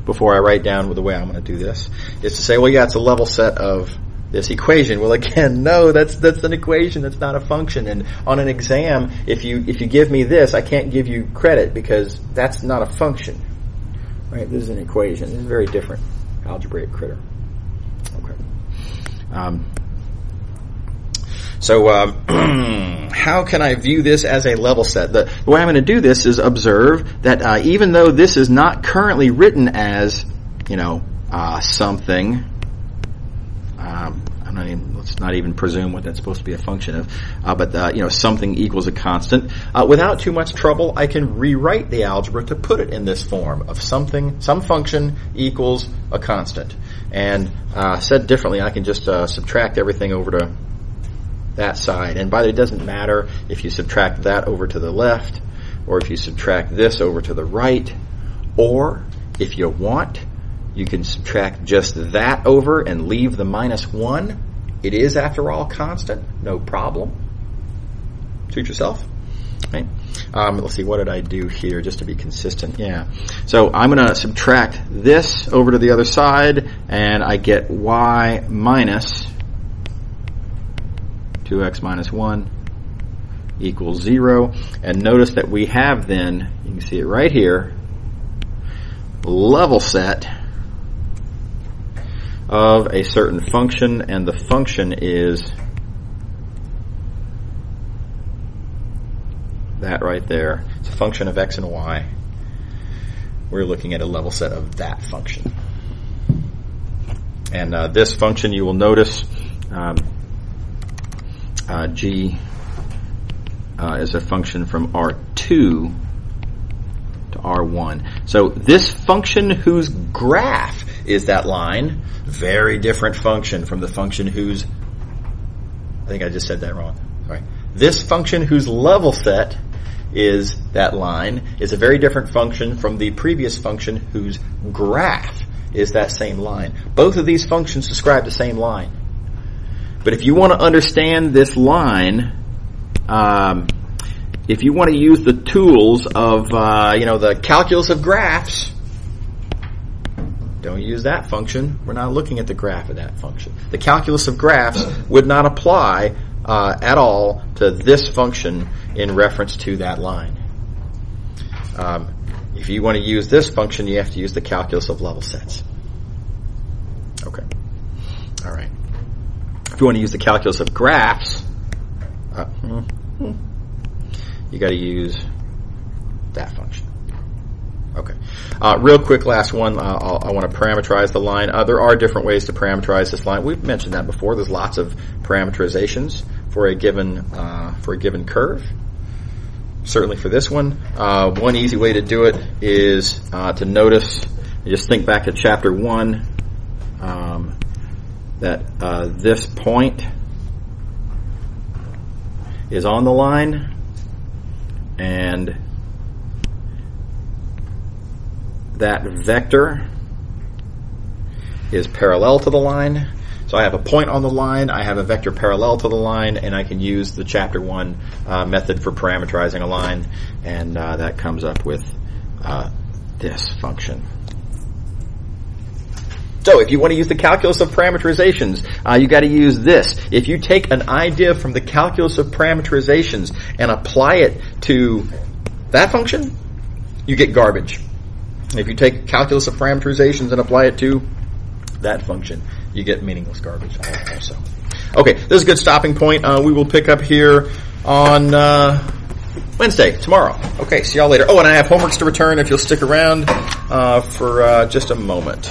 before I write down the way I'm going to do this, is to say, well, yeah, it's a level set of this equation. Well, again, no, that's an equation. That's not a function. And on an exam, if you give me this, I can't give you credit because that's not a function, right? This is an equation. This is a very different algebraic critter. Okay. So how can I view this as a level set? The way I'm going to do this is observe that even though this is not currently written as, something. Let's not even presume what that's supposed to be a function of. But something equals a constant. Without too much trouble, I can rewrite the algebra to put it in this form of some function equals a constant. And said differently, I can just subtract everything over to that side. And by the way, it doesn't matter if you subtract that over to the left, or if you subtract this over to the right, or if you want, you can subtract just that over and leave the minus 1. It is, after all, constant. No problem. Suit yourself. Right. Let's see, what did I do here just to be consistent? Yeah. So I'm going to subtract this over to the other side, and I get y minus 2x minus 1 equals 0. And notice that we have then, you can see it right here, level set of a certain function, and the function is that right there. It's a function of x and y. We're looking at a level set of that function. And this function, you will notice, g is a function from R2 to R1. So this function whose graph is that line, very different function from the function whose, I think I just said that wrong. Sorry. This function whose level set is that line is a very different function from the previous function whose graph is that same line. Both of these functions describe the same line. But if you want to understand this line, if you want to use the tools of, the calculus of graphs, don't use that function. We're not looking at the graph of that function. The calculus of graphs would not apply at all to this function in reference to that line. If you want to use this function, you have to use the calculus of level sets. Okay. All right. If you want to use the calculus of graphs, you got to use that function. Okay. Real quick, last one. I want to parameterize the line. There are different ways to parameterize this line. We've mentioned that before. There's lots of parameterizations for a given curve. Certainly for this one. One easy way to do it is to notice. Just think back to chapter 1. That this point is on the line, and that vector is parallel to the line. So I have a point on the line, I have a vector parallel to the line, and I can use the chapter 1 method for parameterizing a line, and that comes up with this function. So if you want to use the calculus of parameterizations, you got to use this. If you take an idea from the calculus of parameterizations and apply it to that function, you get garbage. If you take calculus of parameterizations and apply it to that function, you get meaningless garbage also. Okay, this is a good stopping point. We will pick up here on Wednesday, tomorrow. Okay, see y'all later. Oh, and I have homeworks to return if you'll stick around for just a moment.